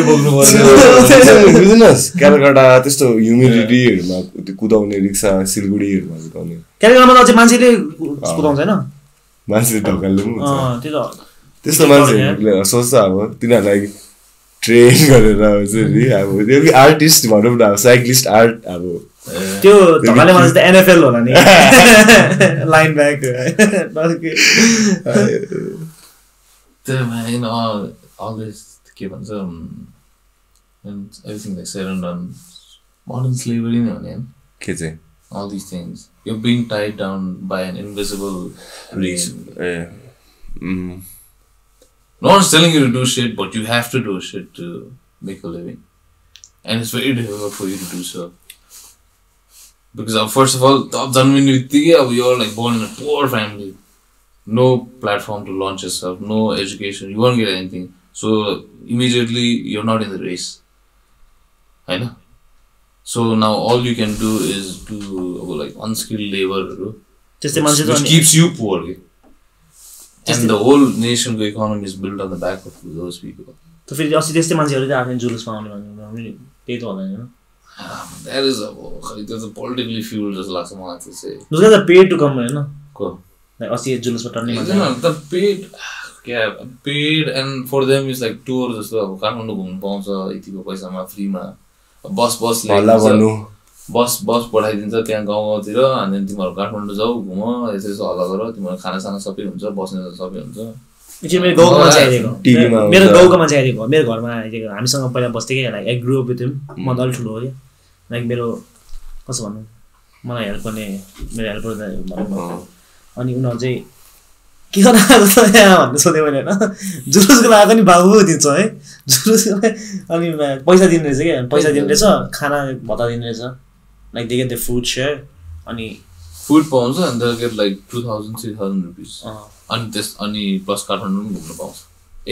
बुझ्नुहोस् कलकत्ता त्यस्तो ह्युमिडिटीहरूमा कुदाउने रिक्सा सिलगढीहरूमा कुदाउने क्यालकाटामा चाहिँ मान्छेले कुदाउँछ होइन मान्छेले ढकालले पनि हुन्छ त्यस्तो मान्छेहरूले सोच्छ अब तिनीहरूलाई ट्रेन गरेर हुन्छ नि अब त्यो आर्टिस्ट भनौँ न साइक्लिस्ट आर्ट अब त्यो ढकाल्ने मान्छे त एनएफएल होला नि line back you know, all this के भन्छ and everything they said and done modern slavery नै हो नि के चाहिँ all these things you're being tied down by an invisible reason. No one's telling you to do shit, but you have to do shit to make a living, and it's very difficult for you to do so because first of all you're like born in a poor family. No platform to launch yourself, no education, you won't get anything. So immediately you're not in the race. I know. So now all you can do is do like unskilled labor, which keeps you poor. And the whole nation's economy is built on the back of those people. So फेरि अस्ति त्यस्तै मान्छेहरु चाहिँ आफ्नो जुलुस पाउने भन्ने त्यही त होला हैन. That is there's a politically fueled just like someone to say. Those guys are paid to come हैन. Cool. Like अस्ति जुलुस पटाउने मान्छे. The paid and for them is like tour जस्तो अब काठमाडौँ घुम्न पाउँछ यतिको पैसामा फ्रीमा बस पठाइदिन्छ त्यहाँ गाउँतिर अनि तिमीहरु काठमाडौँ जाऊ घुम यसो हल्ला गर तिमीहरु खाना सबै हुन्छ बस्ने सबै हुन्छ. मेरो गाउँको मान्छे आइदिएको मेरो गाउँको मान्छे आइदिएको मेरो घरमा आइदिएको हामीसँग पहिला बस्थ्यो के like I grow up with him म दल ठुलो हो के लाइक मेरो कसो भन्नु मलाई हेल्प गर्ने मेरो हेल्पर अनि उनीहरू चाहिँ के गर्न आएको छ यहाँ भन्ने सोधेँ मैले होइन जुलुसको लागि नि बाबु दिन्छ है जुलुसको अनि पैसा दिने रहेछ क्या पैसा दिने रहेछ खाना भत्ता दिने रहेछ like they get the food share अनि फुड पाउँछ अनि दे गेट लाइक 2000-3000 रुपिस अनि प्लस काठमाडौँ पनि घुम्नु पाउँछ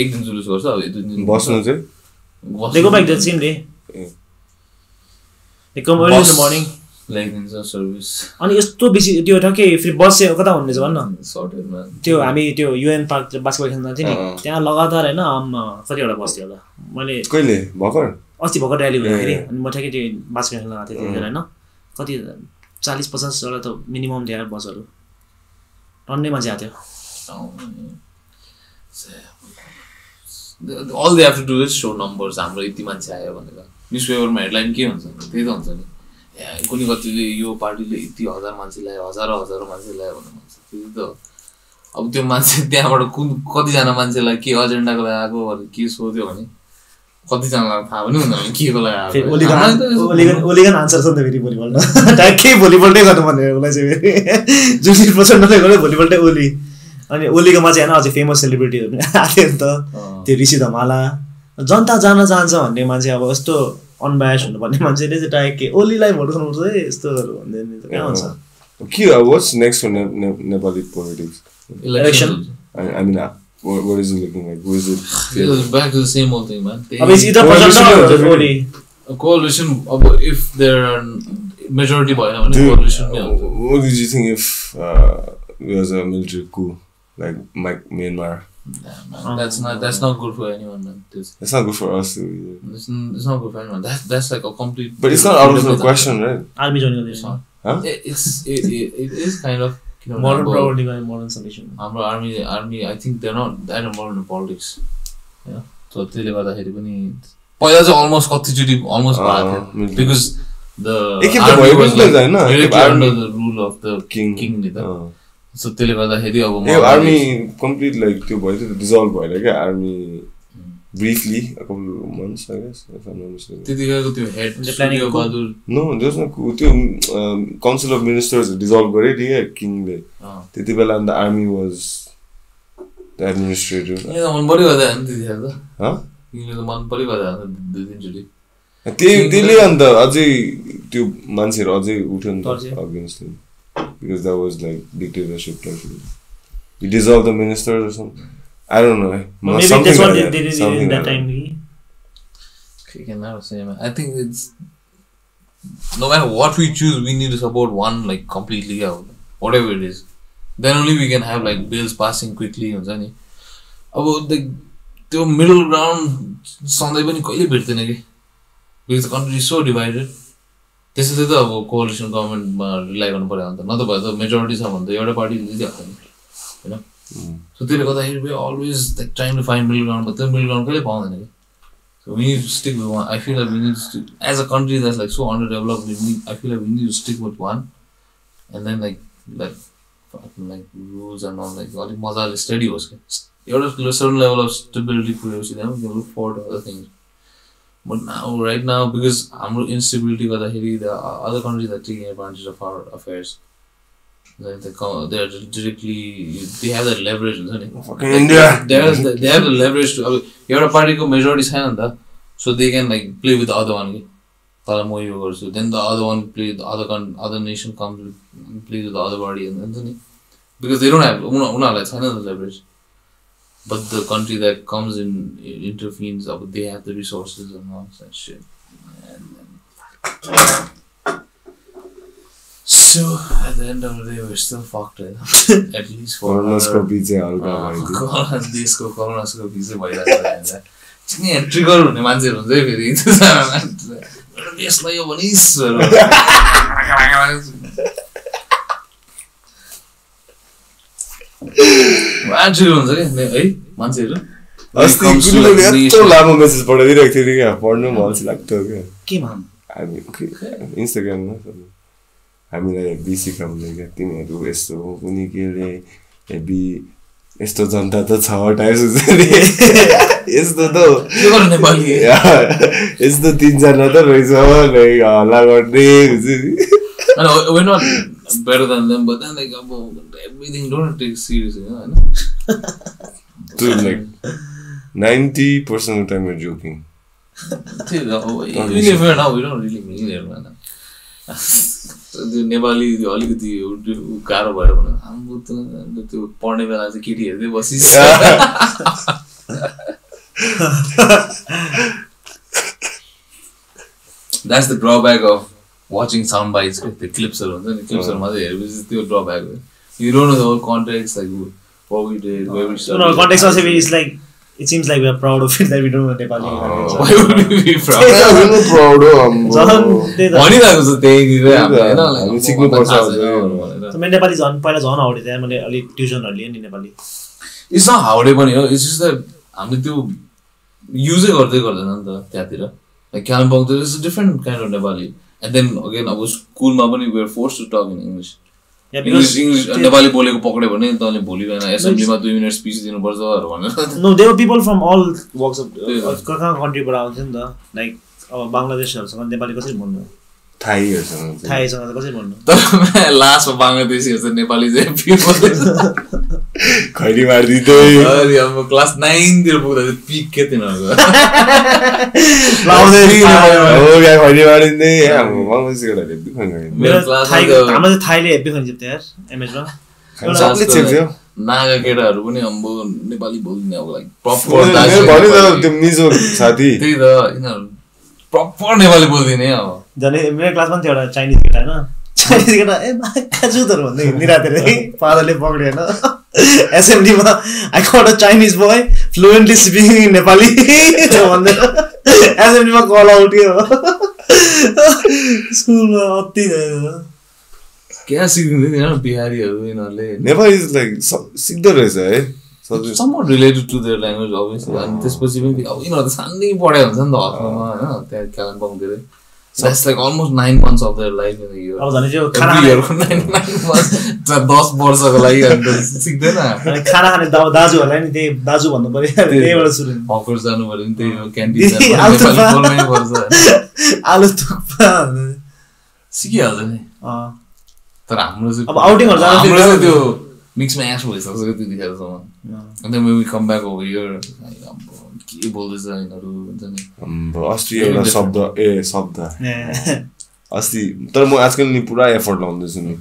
एक दिन जुलुस गर्छ अब 2 दिन बस्नु चाहिँ they go back that same day they come early in the morning ल्याइदिन्छ सर्भिस अनि यस्तो बेसी त्यो ठक्कै फेरि बस चाहिँ कता हुने रहेछ भन्न सर्टेडमा त्यो हामी त्यो युएन पार्क बास्केटबल खेल्न जान्थ्यो नि त्यहाँ लगातार होइन कतिवटा बस्थ्यो होला मैले कहिले भर्खर अस्ति भर्खर र्याली हुँदाखेरि अनि म ठ्याक्कै त्यो बास्केटबल खेल्न गएको थिएँ त्यतिखेर होइन कति 40-50 वटा त मिनिमम थियो बसहरू टन्नै मान्छे आएको थियो all they have to do is show numbers हाम्रो यति मान्छे आयो भनेर न्युज पेपरमा हेडलाइन के हुन्छ त्यही त हुन्छ नि कुनै कतिले यो पार्टीले यति 1000 मान्छे ल्यायो हजारौँ मान्छे ल्यायो भनेर भन्छ त्यही त अब त्यो मान्छे त्यहाँबाट कतिजना मान्छेलाई के एजेन्डाको लागि आएको भनेर के सोध्यो भने कतिजनालाई थाहा पनि हुँदैन के को लागि आएको ओलिगन आन्सर छ नि त फेरि भोलिपल्ट ट्याक्कै भोलिपल्टै गर्नुपर्ने उसलाई चाहिँ फेरि जुन प्रचण्डले गर्यो भोलिपल्टै ओली अनि ओलीकोमा चाहिँ होइन अझै फेमस सेलिब्रिटीहरू पनि आएको नि त त्यो ऋषि धमाला जनता जान चाहन्छ भन्ने मान्छे अब यस्तो अनबायस हुनुपर्ने मान्छेले चाहिँ ट्याक्कै ओलीलाई भोट गर्नुपर्छ है यस्तोहरू भन्दै नि त कहाँ हुन्छ के what's next for Nepali politics election I mean what is it looking like who is it back to the same old thing man अब it's either Prachanda or Oli a coalition if there are majority भएन भने coalition नै हुन्छ what did you think if it was a military coup like Myanmar that's not good for anyone man it's not good for us it's not good for anyone that's like a complete but it's not out of the question right army join गर्दैछ it is kind of modern probably modern solution हाम्रो army I think they're not involved in politics yeah so त्यसले गर्दाखेरि पनि पहिला चाहिँ almost कतिचोटी almost भएको थियो because the army was like under the rule of the king नि त so त्यसले गर्दाखेरि अब army complete like त्यो भयो त्यो dissolve भयो क्या army briefly a couple of months I guess if I'm not mistaken त्यतिखेरको त्यो head planning Bahadur no there's no त्यो council of ministers dissolve गरे नि क्या किङले त्यतिबेला and the army was the administrator मन परि गर्दा नि त्यतिखेर त ह किङले त मन परि गर्दा दुई दिनचोटि त्यसले अन्त अझै त्यो मान्छेहरु अझै उठ्यो नि त against him because that was like dictatorship like he dissolved the ministers or something I don't know maybe that's what they did in that time you can never say man I think it's no matter what we choose we need to support one like completely whatever it is then only we can have like bills passing quickly हुन्छ नि अब त्यो middle ground सधैँ पनि कहिले भेट्दैन के because the country is so divided त्यसैले त अब कोअलिसन गभर्नमेन्टमा रिलाइ गर्नु पर्यो अन्त नत्र भए त मेजोरिटी छ भने त एउटा पार्टीले जितिहाल्छ नि हैन सो त्यसले गर्दाखेरि we always like trying to find middle ground but त्यो मिडल ग्राउन्ड कहिले पाउँदैन के so we need to stick with one I feel like we need to as a country that's like so underdeveloped I feel like we need to stick with one and then like rules and all like अलिक मजाले study होस् के एउटा certain level of stability पुगेपछि then we can look forward to other things but now right now because हाम्रो instability गर्दाखेरि the other countries are taking advantage of our affairs like they are directly they have that leverage fucking India they have the leverage to एउटा पार्टीको majority छैन नि त so they can like play with the other one तर म यो गर्छु then the other one play the other nation comes play with the other party and then because they don't have उनीहरुलाई छैन the leverage but the country that comes in intervenes they have the resources and all that shit and so at the end of the day we're still fucked right at least for Colonoscopy चाहिँ हल्का भयो देशको Colonoscopy चाहिँ भइरहेछ चिनी trigger हुने मान्छेहरु हुन्छ है फेरि देशलाई यो भनिस मान्छेहरु हुन्छ के है मान्छेहरु अस्ति कुनले यस्तो लामो मेसेज पठाइदिरहेको थियो क्या पढ्नु पनि अल्छी लाग्थ्यो क्या केमा हामी इन्स्टाग्राममा हामीलाई बिसी खाउँदै क्या तिमीहरू यस्तो हो कुनै केले हेबी यस्तो जनता त छ टाइप्स हुन्छ नि यस्तो त के गर्नु नेपाली यस्तो 3 जना त रहेछ हल्ला गर्ने हुन्छ नि I know we're not better than them, but then like everything don't take it seriously, you know. Dude, like 90% of the time we're joking. Even if we're not, we don't really mean it, man. त्यो नेपाली त्यो अलिकति गाह्रो भयो भने हाम्रो त्यो पढ्ने बेला चाहिँ केटी हेर्दै buses That's the drawback of watching sound bites. The clips are on the clips are mother. Which is the drawback. You don't know the whole context, like what we did, where we started. No, context also is like it seems like we are proud of it that we don't know Nepali. Why would we be proud? We're not proud of Money that was the thing. So my Nepali is on. पहिला झन् हाउडे थियो मैले अलि ट्युसनहरु लिए नि Nepali. It's not हाउडे पनि हो. It's just that हामीले त्यो युजै गर्दै गर्दैन नि त त्यतिर. Like Kalimpong, there is a different kind of Nepali. And then again, I was school ma pani we were forced to talk in English. Yeah, because English Nepali boleko pakde bhane tale bholi bhana assembly ma 2 minutes speech dinu parcha haru bhanera. No, there were people from all walks of country बाट आउँथ्यो नि त. Like अब बंगलादेशीहरुसँग नेपाली कसरी भन्नु? थाईसँग कसरी भन्नु? तर लास्टमा बंगलादेशीहरु चाहिँ नेपाली चाहिँ people खैरी मार्दिदै अरे अब क्लास 9 तिर पुग्दा चाहिँ पिक के तिनीहरुको लाउँदै हो गाई खैरी मार्दिदै अब बंगलादेशीहरुले दुखन गरे मेरो थाईको हाम्रो चाहिँ थाईले हेपी खन्छ त्यो यार एमएजमा सबले चेक्थ्यो नागा केटाहरु पनि अम्बो नेपाली बोल्दिने अब लाइक प्रपर भन्नु त त्यो मिजो साथी त्यही त यिनीहरु प्रपर नेपाली बोल्दिने अब जने मेरो क्लासमा थियो एउटा चाइनिज केटा हैन चाइनिज केटा ए काजुतर भन्दै हिँडिराथ्यो रे फादरले पक्ड्यो हैन एसेम्बलीमा I got a Chinese boy fluently speaking Nepali भन्दै एसेम्बलीमा कल आउट थियो स्कुलमा अति क्या सिक्दिने हैन बिहारीहरु यिनीहरुले नेपाली इज लाइक सिक्दो रहेछ है somewhat related to their language obviously and त्यसपछि पनि अब यिनीहरु त सानै पढाइ हुन्छ नि त हस्टेलमा हैन त्यहाँ कालिम्पोङ तिर that's like almost 9 months of their life in a year अब भने चाहिँ खाना 9 months 10 वर्षको लागि अन्त सिक्दैन खाना खाने दाजुहरुलाई नि त्यही दाजु भन्नु पर्यो त्यहीबाट सुरु हकर्स जानु पर्यो नि त्यही हो क्यान्टिन नेपाली बोल्नै पर्छ आलु थुक्पा सिकिहाल्छ नि तर हाम्रो चाहिँ अब आउटिङहरु जाँदा त्यो मिक्समा एस भइसक्छ त्यतिखेरसम्म and then when we come back over here के बोल्दैछ यिनीहरु हुन्छ नि अस्ट्रिया एउटा शब्द अस्ति तर म आजकल नि पुरा एफर्ट लाउँदैछु नि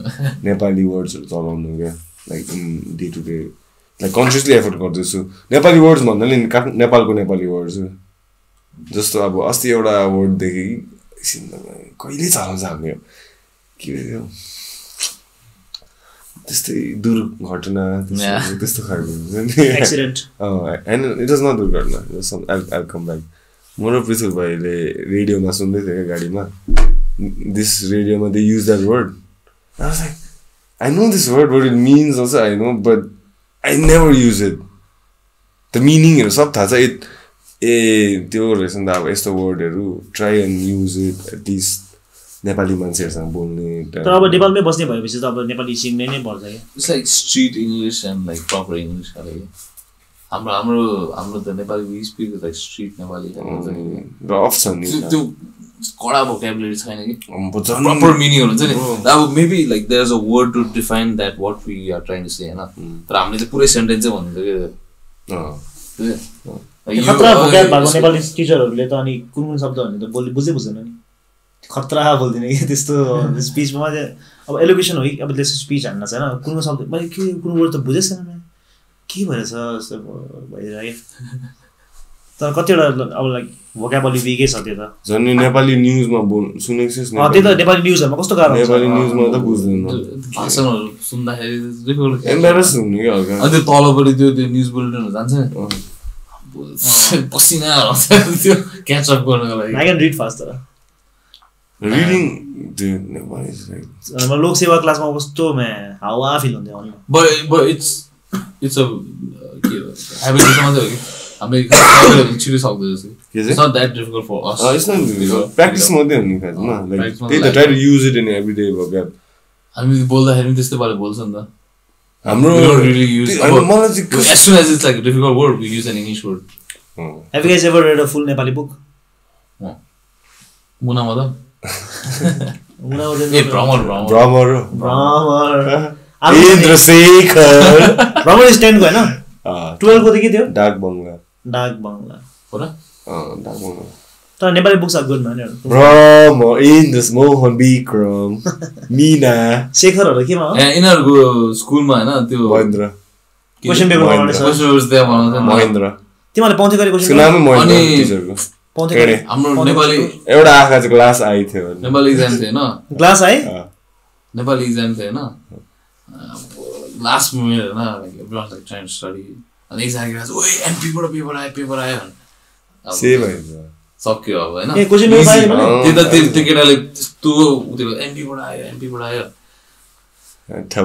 नेपाली वर्ड्सहरु चलाउनु के like in day to day like consciously effort गर्दैछु नेपाली वर्ड्स भन्दा नि नेपालको नेपाली वर्ड्स जस्तो अब अस्ति एउटा वर्ड देखे कि कहिले चलाउँछ हामीले के हो त्यस्तै दुर्घटना त्यस्तो खालको हुन्छ नि accident and it was not दुर्घटना I'll come back म र पृथ्वी भाइले रेडियोमा सुन्दै थियो गाडीमा दिस रेडियोमा they use that word I was like I know this word what it means also I know but I never use it the meaning सब थाहा छ त्यो रहेछ नि त अब यस्तो वर्डहरु try and use it at least Nepali मान्छेहरुसँग बोल्ने तर अब नेपालमै बस्ने भएपछि त अब नेपाली सिक्नै नै पर्छ के it's like street English and like proper English खाले हाम्रो त Nepali we speak like street Nepali rough छ नि त्यो कडा भोक्याबुलरी छैन कि प्रपर मिनिङहरु हुन्छ नि अब maybe like there is a word to define that what we are trying to say हैन तर हामीले चाहिँ पुरै सेन्टेन्स चाहिँ भनिन्छ के खतरा भोक्याब भएको नेपाली टिचरहरुले त अनि कुन शब्दहरु त बुझ्दै बुझ्दैन नि खतरा बोल्दिने के त्यस्तो स्पीचमा चाहिँ अब एलोकेसन हो कि अब त्यसको स्पीच हान्न छैन कुन शब्द मैले के कुन वर्ड त बुझेछ न के भएछ जस्तो भइरहेको तर कतिवटा अब लाइक भोक्याबुलरी विकै छ त्यो त झन् नेपाली न्यूजमा सुनेको छस् त्यही त नेपाली न्यूजहरुमा कस्तो गाह्रो हुन्छ नेपाली न्यूजमा त बुझ्दैन भाषणहरु सुन्दाखेरि डिफिकल्ट एम्बारेस हुने के हल्का अनि त्यो तलपट्टि त्यो न्यूज बुलेटिनहरु जान्छ नि पसिना आउँछ त्यो क्याच अप गर्नको लागि आई क्यान रिड फास्ट तर reading dude Nepali is like लोक सेवा क्लासमा कस्तो हावा फिल हुन्थ्यो अनि but it's a habit समाज हो कि हामीले छिटो सक्दैछ it's not that difficult for us it's not difficult practice मात्रै हो नि खासमा like they try to use it in everyday vocab हामी बोल्दाखेरि त्यस्तै पाराले बोल्छ नि त हाम्रो really use as soon as it's like a difficult word we use an English word have you guys ever read a full Nepali book Muna Madan A Bhramar Bhramar Indrashekhar Bhramar is 10 को हैन 12 को त के थियो डार्क बंगला हो र डार्क बंगला त Nepali books are good man Bhramar Indra Mohan Bikram Meena शेखरहरु केमा हो यिनीहरुको स्कुलमा हैन त्यो महेन्द्र क्वेशन पेपर बनाउने छ क्वेशनहरु त्यहाँ बनाउँछ महेन्द्र तिमीले पाउँथे गरे क्वेशन नामै महेन्द्र टिचरको पाउँथे हाम्रो नेपाली एउटा आँखा चाहिँ ग्लास आइ थियो नेपाली एक्जाम थियो हैन ग्लास आए नेपाली एक्जाम थियो हैन लास्ट मोमेन्ट हैन like everyone like trying to study अनि एक्जाम क्लास ओइ एमपी बाट पेपर आयो सेम भइन्छ सक्यो अब हैन ए क्वेशन पेपर आयो भने त्यो केटाले त्यस्तो उयो एमपी बाट आयो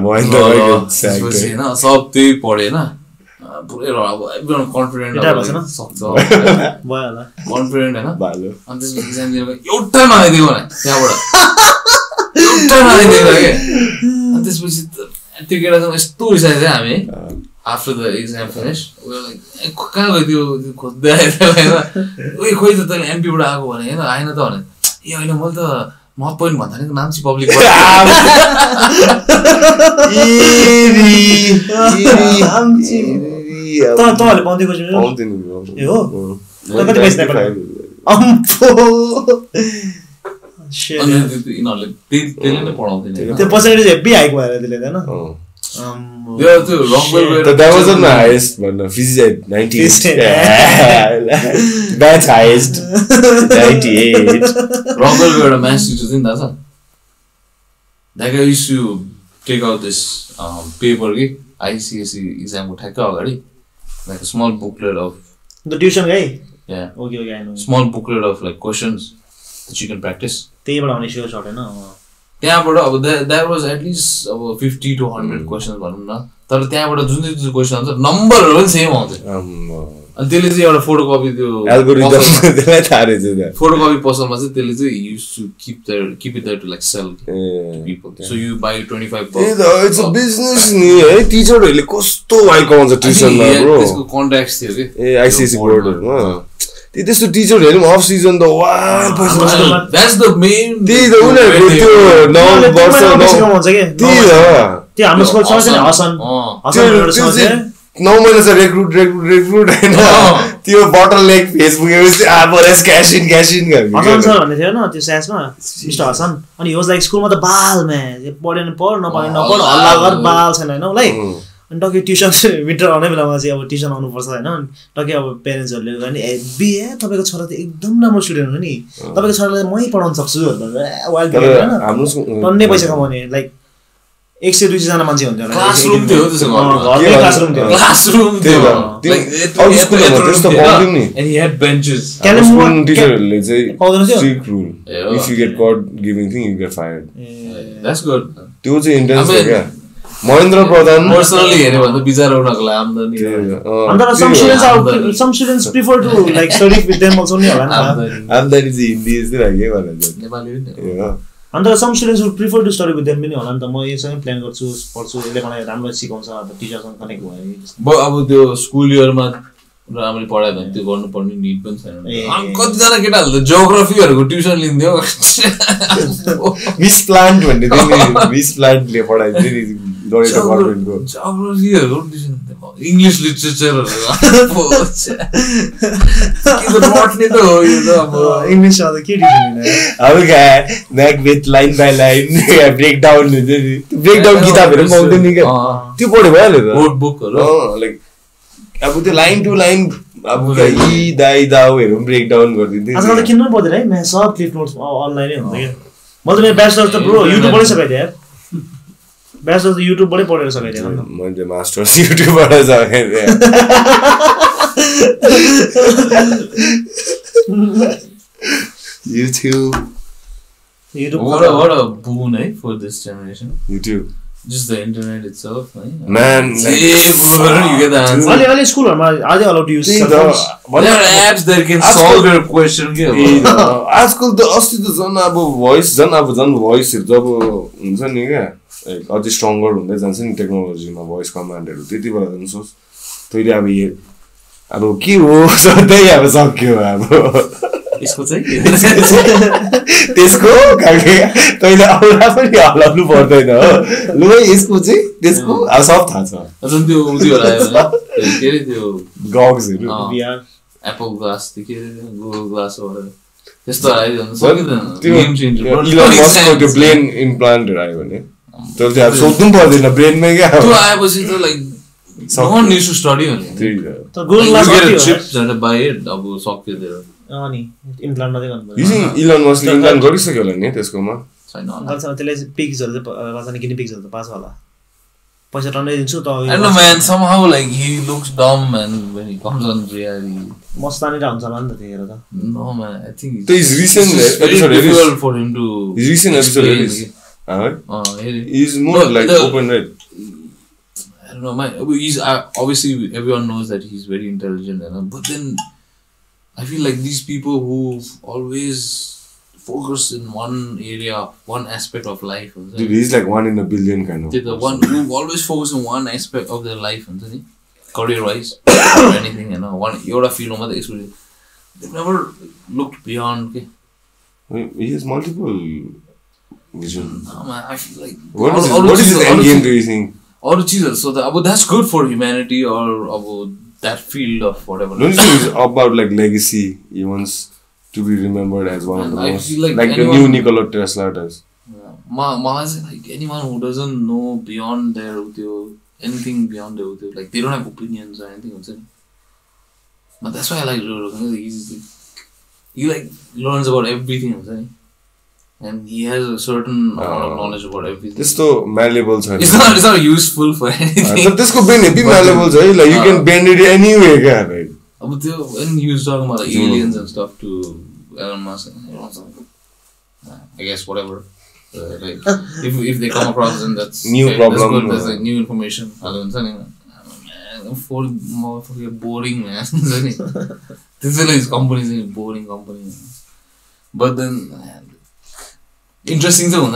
महेन्द्र हैन सब त्यही पढे हैन पुरै अब एभ्रीवन कन्फिडेन्ट सक्छ भयो होला कन्फिडेन्ट हैन भालो अनि त्यसपछि एक्जाम दिएर एउटा नआइदियो भने त्यहाँबाट एउटा नआइदियो के अनि त्यसपछि त्यो केटासँग यस्तो रिसायो चाहिँ हामी आफ्टर द एक्जाम फिनिश कहाँ गयो त्यो खोज्दै आयो हैन ओइ खोइ त तैँले एमपीबाट आएको भने हैन आएन त भने ए होइन मैले त म पोइन्ट भन्दा नि नाम चाहिँ पब्लिक तँहरूले पाउँथ्यो क्वेशन ए हो त कति पैसा नेपाल अम्फो यिनीहरूले त्यसले नै पढाउँदैन त्यो पर्सेन्टेज हेभी हाइक भएर त्यसले हैन that wasn't the highest but no physics at 98 that's highest 98 Rockwell एउटा maths teacher थियो नि थाहा छ that guy used to take out this paper के ICSE exam को ठ्याक्क अगाडि like a small booklet of the tuition guy yeah okay I know small booklet of like questions that you can practice त्यहीबाट आउने sure shut हैन त्यहाँबाट अब that was at least अब 50 to 100 क्वेशन्स भनौँ न तर त्यहाँबाट जुन चाहिँ क्वेशन आउँछ नम्बरहरु पनि सेम आउँछ अनि त्यसले चाहिँ एउटा फोटोकपी त्यो एल्गोरिदम त्यसलाई थाहा रहेछ फोटोकपी पसलमा चाहिँ त्यसले चाहिँ use to keep it there to like sell people so you buy 25 bucks it's a business नि है टिचरहरुले कस्तो वाइ कमाउँछ ट्युसनमा ब्रो त्यसको कन्ट्र्याक्ट थियो के ए आईसीएसई बोर्डहरुमा त्यस्तो टिचरहरु पनि अफ सिजन त वाल पैसा that's the main त्यही त उनीहरुको त्यो 9 वर्ष कमाउँछ के त्यही हो त्यो हाम्रो स्कुल छ नि हसन हसन 9 महिना चाहिँ रिक्रुट हैन त्यो बोटल लेग फेसबुक बरेस क्याश इन हसन सर भन्ने थियो न त्यो स्यासमा मिस्टर हसन अनि ही वाज लाइक स्कुलमा त बाल म्या पढेन पढ नपढेन नपढ हल्ला गर बाल छैन हैन उलाई अनि टके ट्युसन विन्टर आउने बेलामा चाहिँ अब ट्युसन आउनुपर्छ हैन टके अब पेरेन्ट्सहरुले भने ए बी तपाईको छोरा त एकदम राम्रो स्टुडेन्ट हो नि तपाईको छोरालाई मै पढाउन सक्छु वाइल्ड हैन टन्ने पैसा कमाउने लाइक 100 200 जना मान्छे हुन्थ्यो क्लासरुम थियो त्यसो घरमै क्लासरुम थियो लाइक अल स्कुलमा त्यस्तो पाउँदैन नि and he had benches school टिचरहरुले चाहिँ strict rule if you get cut giving thing you get fired that's good त्यो चाहिँ इन्टेन्स हो क्या महेन्द्र प्रधान पर्सनली हेर्यो भने त बिचारा उनीहरुको आम्दानी and there are some students prefer to like study with them also नि होला नि आम्दानी चाहिँ हिन्दी जस्तै लाग्यो भने नेपाली हो and there are some students who prefer to study with them पनि होला नि त म यसै प्लान गर्छु पढ्छु यसले मलाई राम्रो सिकाउँछ अब टिचरसँग कनेक्ट भयो अब त्यो स्कुल इयरमा राम्रले पढायो भने त्यो गर्नुपर्ने निड पनि छैन अनि कतिजना केटाहरूले जियोग्राफीहरुको ट्युसन लिन्थ्यो मिस प्लान्ट भन्ने थियो मिस प्लान्टले पढाइदियो नि लरेटो गभर्नमेन्टको जियोग्राफीहरुको ट्युसन इंग्लिश लिटरेचरहरु के त पढ्ने त हो यो त अब इंग्लिश मा त के ट्युसन अब क्या म्याक with line by line break down हुन्छ नि ब्रेक डाउन किताबहरु पाउँदैन नि क्या त्यो पढ्यो भइहाल्यो त बोर्ड बुकहरु लाइक अब त्यो लाइन टु लाइन अब ई दाइ दाउहरु ब्रेक डाउन गरिदिन्थ्यो आजकल त किन्नु पर्दैन है म सब क्लिप नोट्स अनलाइनै हुन्छ के मैले त मेरो ब्याचलर त ब्रो युट्युबबाटै सकाइदिए यार ब्याचलर त युट्युबबाटै पढेर सकाइदिए नि मैले मास्टर्स युट्युबबाट सकाइदिए YouTube what a boon for this generation YouTube just the internet itself man you get the answer alle school ma are they allowed to use there are apps that can solve your question आजकल त अस्ति त जन अब voice जन भोइसहरु जब हुन्छ नि क्या अझै स्ट्रङ्गर हुँदै जान्छ नि टेक्नोलोजीमा भोइस कमान्डहरु त्यति बेला त सोच तैले अब के हो सधैँ अब सक्यो अब यसको चाहिँ त्यसको खालके तैँले आउला पनि हलाउनु पर्दैन हो लु है यसको चाहिँ त्यसको अब सब थाहा छ जुन त्यो उयो होला के अरे त्यो गग्सहरू VR एप्पल ग्लास त्यो के अरे गुगल ग्लास त्यस्तो आइदिनु सकिँदैन त्यो इलन मस्कको त्यो ब्रेन इम्प्लान्टहरू आयो भने त्यो चाहिँ अब सोध्नु पर्दैन ब्रेनमै क्या त्यो आएपछि त like no one needs to study on it. So Google Glass you get a chip that buy it अब सक्यो त्यो अनि इम्प्लान्ट मात्रै गर्नु यो चाहिँ इलन मस्कले इम्प्लान्ट गरिसक्यो होला नि त्यसकोमा छैन पर्छ त्यसले पिग्सहरु चाहिँ वाचन किने पिग्सहरु त पास होला पैसा टन्नै दिन्छु त I don't know man somehow like he looks dumb and when he comes on reality मस्तानी र हुन्छ होला नि त त्यतिखेर त no man I think त्यो is recent episode difficult for him to his recent episode is he's more like open right I don't know, man. He's obviously everyone knows that he's very intelligent, but then I feel like these people who always focus in one area, one aspect of life. Dude, he's like 1 in a billion kind of. The one who always focus on one aspect of their life, career-wise or anything, one you're a feel no they've never looked beyond. Okay? He has multiple vision. No, man, I feel like what is his end game? Do you think? Or cheeses, so that's good for humanity or about that field of whatever. Don't you think it's about like legacy? He wants to be remembered as one of the most, feel like the new Nikola Tesla does. Like anyone who doesn't know beyond their anything beyond their like they don't have opinions or anything. But that's why I like Joe. He like learns about everything. And he has a certain amount of knowledge about everything. This so malleable. It's not useful for anything. But this could be malleable. Like you can bend it anyway, right? But when he was talking about like aliens and stuff to Elon Musk, I guess whatever. Like if they come across then that's new okay, problem. That's good. That's like new information. Man, for motherfucker boring man. This is like companies boring company. But then. Interesting though,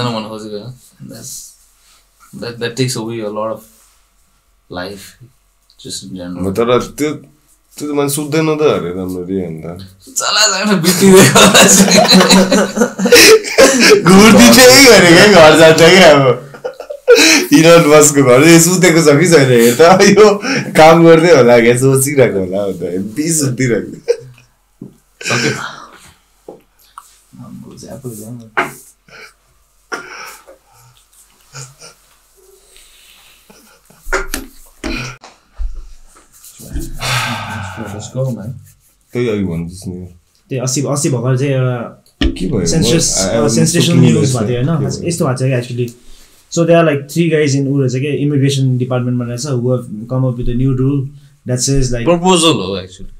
that takes away a lot of life, just in general. But त्यो मान्छे सुत्दैन त अरे राम्ररी अन्त चला जान बितिदिएको घुर्दी चाहिँ गरे के घर जान्छ के अब इलन मस्कको घर सुतेको छ कि छैन हेर त यो काम गर्दै होला के सोचिरहेको होला भन्दा हेभी सुतिरहेको ओके Let's go, man. त्यही अघि भन्दैछ नि त्यो 80 भर्खर चाहिँ एउटा के भयो सेन्सेसनल न्युज भएको थियो हैन यस्तो भएको छ कि actually so they are like 3 guys in उ रहेछ के इमिग्रेसन डिपार्टमेन्टमा रहेछ who have come up with a new rule that says like proposal हो actually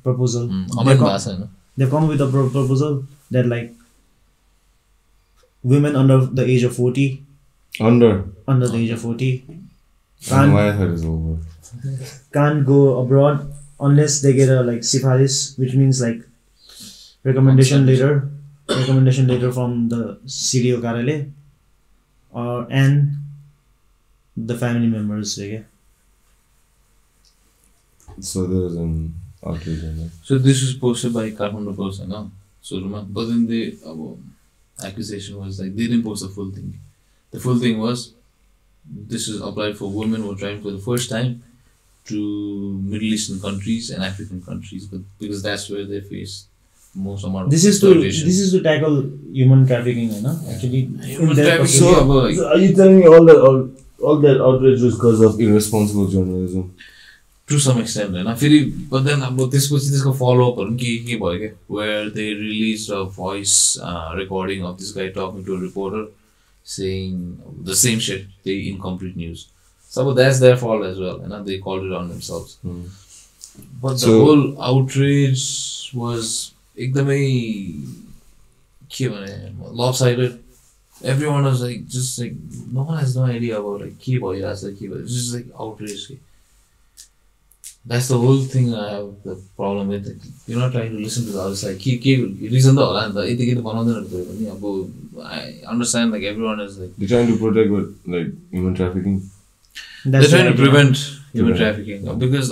proposal अमेरिकन भाषा हैन they come with a proposal that like women under the age of 40 under the age of 40 can't go abroad unless they get a like sifarish, which means like recommendation letter from the CDO karale and the family members. So there is an outrage on that. So this was posted by Kathmandu Post, no? So but then the accusation was like they didn't post the full thing. The full thing was this is applied for women who are trying for the first time to Middle Eastern countries and African countries, but because that's where they face most amount of this is to tackle human trafficking, actually. So are you telling me all that outrage was because of irresponsible journalism? To some extent, but then about this follow up where they released a voice recording of this guy talking to a reporter saying the same shit, the incomplete news. So that's their fault as well, they called it on themselves. But the whole outrage was lopsided. Everyone was like, just like, no one has no idea about like keyboard, it's just like outrage. That's the whole thing I have the problem with. Like, you're not trying to listen to the other side. Reason I understand like everyone is like they're trying to protect like human trafficking. They're trying to prevent human trafficking because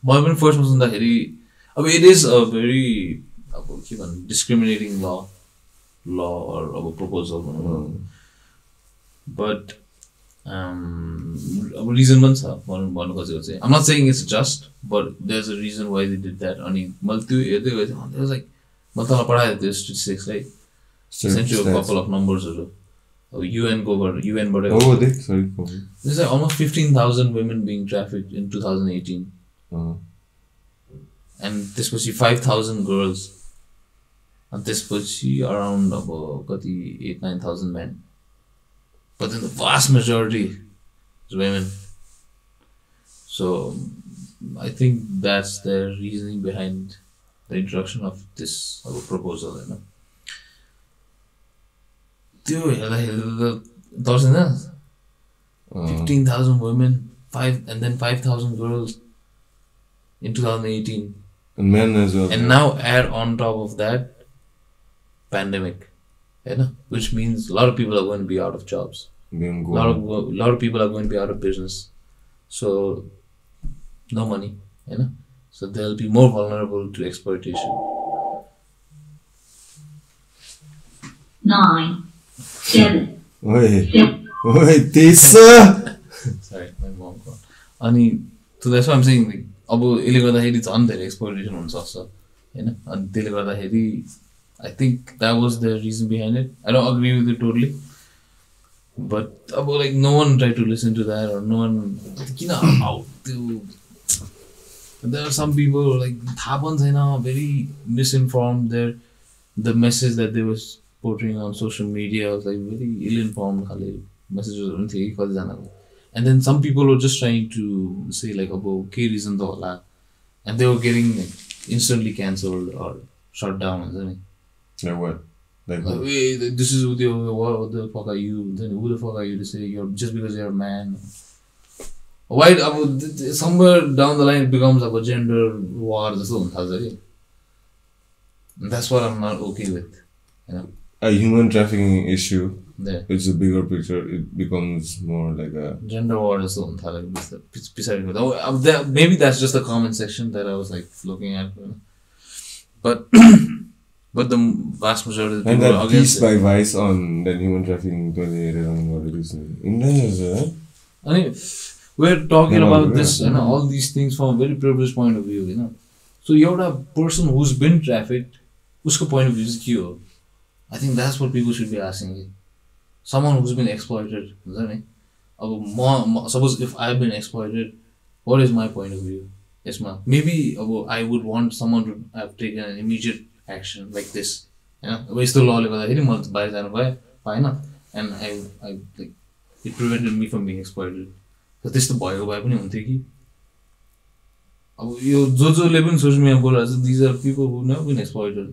my first was it is a very अब के भन्नु discriminating ल or अब proposal but अब reason पनि छ भन्नु खोजेको चाहिँ I'm not saying it's just but there's a reason why they did that अनि मैले त्यो हेर्दै गएँ it was like मैले तँलाई पढाएको थियो statistics right sent you a couple of numbers UN-बाट there's like almost 15,000 women being trafficked in 2018 and त्यसपछि 5,000 girls and त्यसपछि around about 8,000-9,000 men but then the vast majority is women so I think that's the reasoning behind the introduction of this proposal त्यो हेर्दा दर्शन 15,000 women and then 5,000 girls in 2018 and men as well and now add on top of that pandemic which means a lot of people are going to be out of jobs a lot of people are going to be out of business so no money so they'll be more vulnerable to exploitation 9 7 Wait, this sorry my mom called अनि so that's why I'm saying like अब यसले गर्दाखेरि झन् धेरै exploitation हुन सक्छ हैन अनि त्यसले गर्दाखेरि I think that was the reason behind it I don't agree with it totally but अब like no one tried to listen to that or no one किन out there are some people like थाहा पनि छैन very misinformed the message that they was portraying on social media was like very ill-informed खाले messages हुन् थियो कति जनाको and then some people were just trying to say like about के reason त होला and they were getting like, instantly cancelled or shut down like what like this is what the fuck are you then who the fuck are you to say you're just because you're a man why somewhere down the line it becomes about gender war जस्तो हुन थाल्छ के that's what I'm not okay with a human trafficking issue there it's a bigger picture it becomes more like a gender war जस्तो हुन थाल्यो maybe that's just the comment section that I was like looking at but the vast majority of the people and that are piece against by Vice on that human trafficking I mean, we're talking about this all these things from a very privileged point of view so you're a person who's been trafficked usko point of view is ke ho I think that's what people should be asking someone who's been exploited suppose if I've been exploited what is my point of view maybe I would want someone to have taken an immediate action like this यस्तो लले गर्दाखेरि म बाहिर जानु पाएन and I like it prevented me from being exploited so त्यस्तो भएको भए पनि हुन्थ्यो कि अब यो जोले पनि सोशल मिडियामा बोलिरहेको छ these are people who never been exploited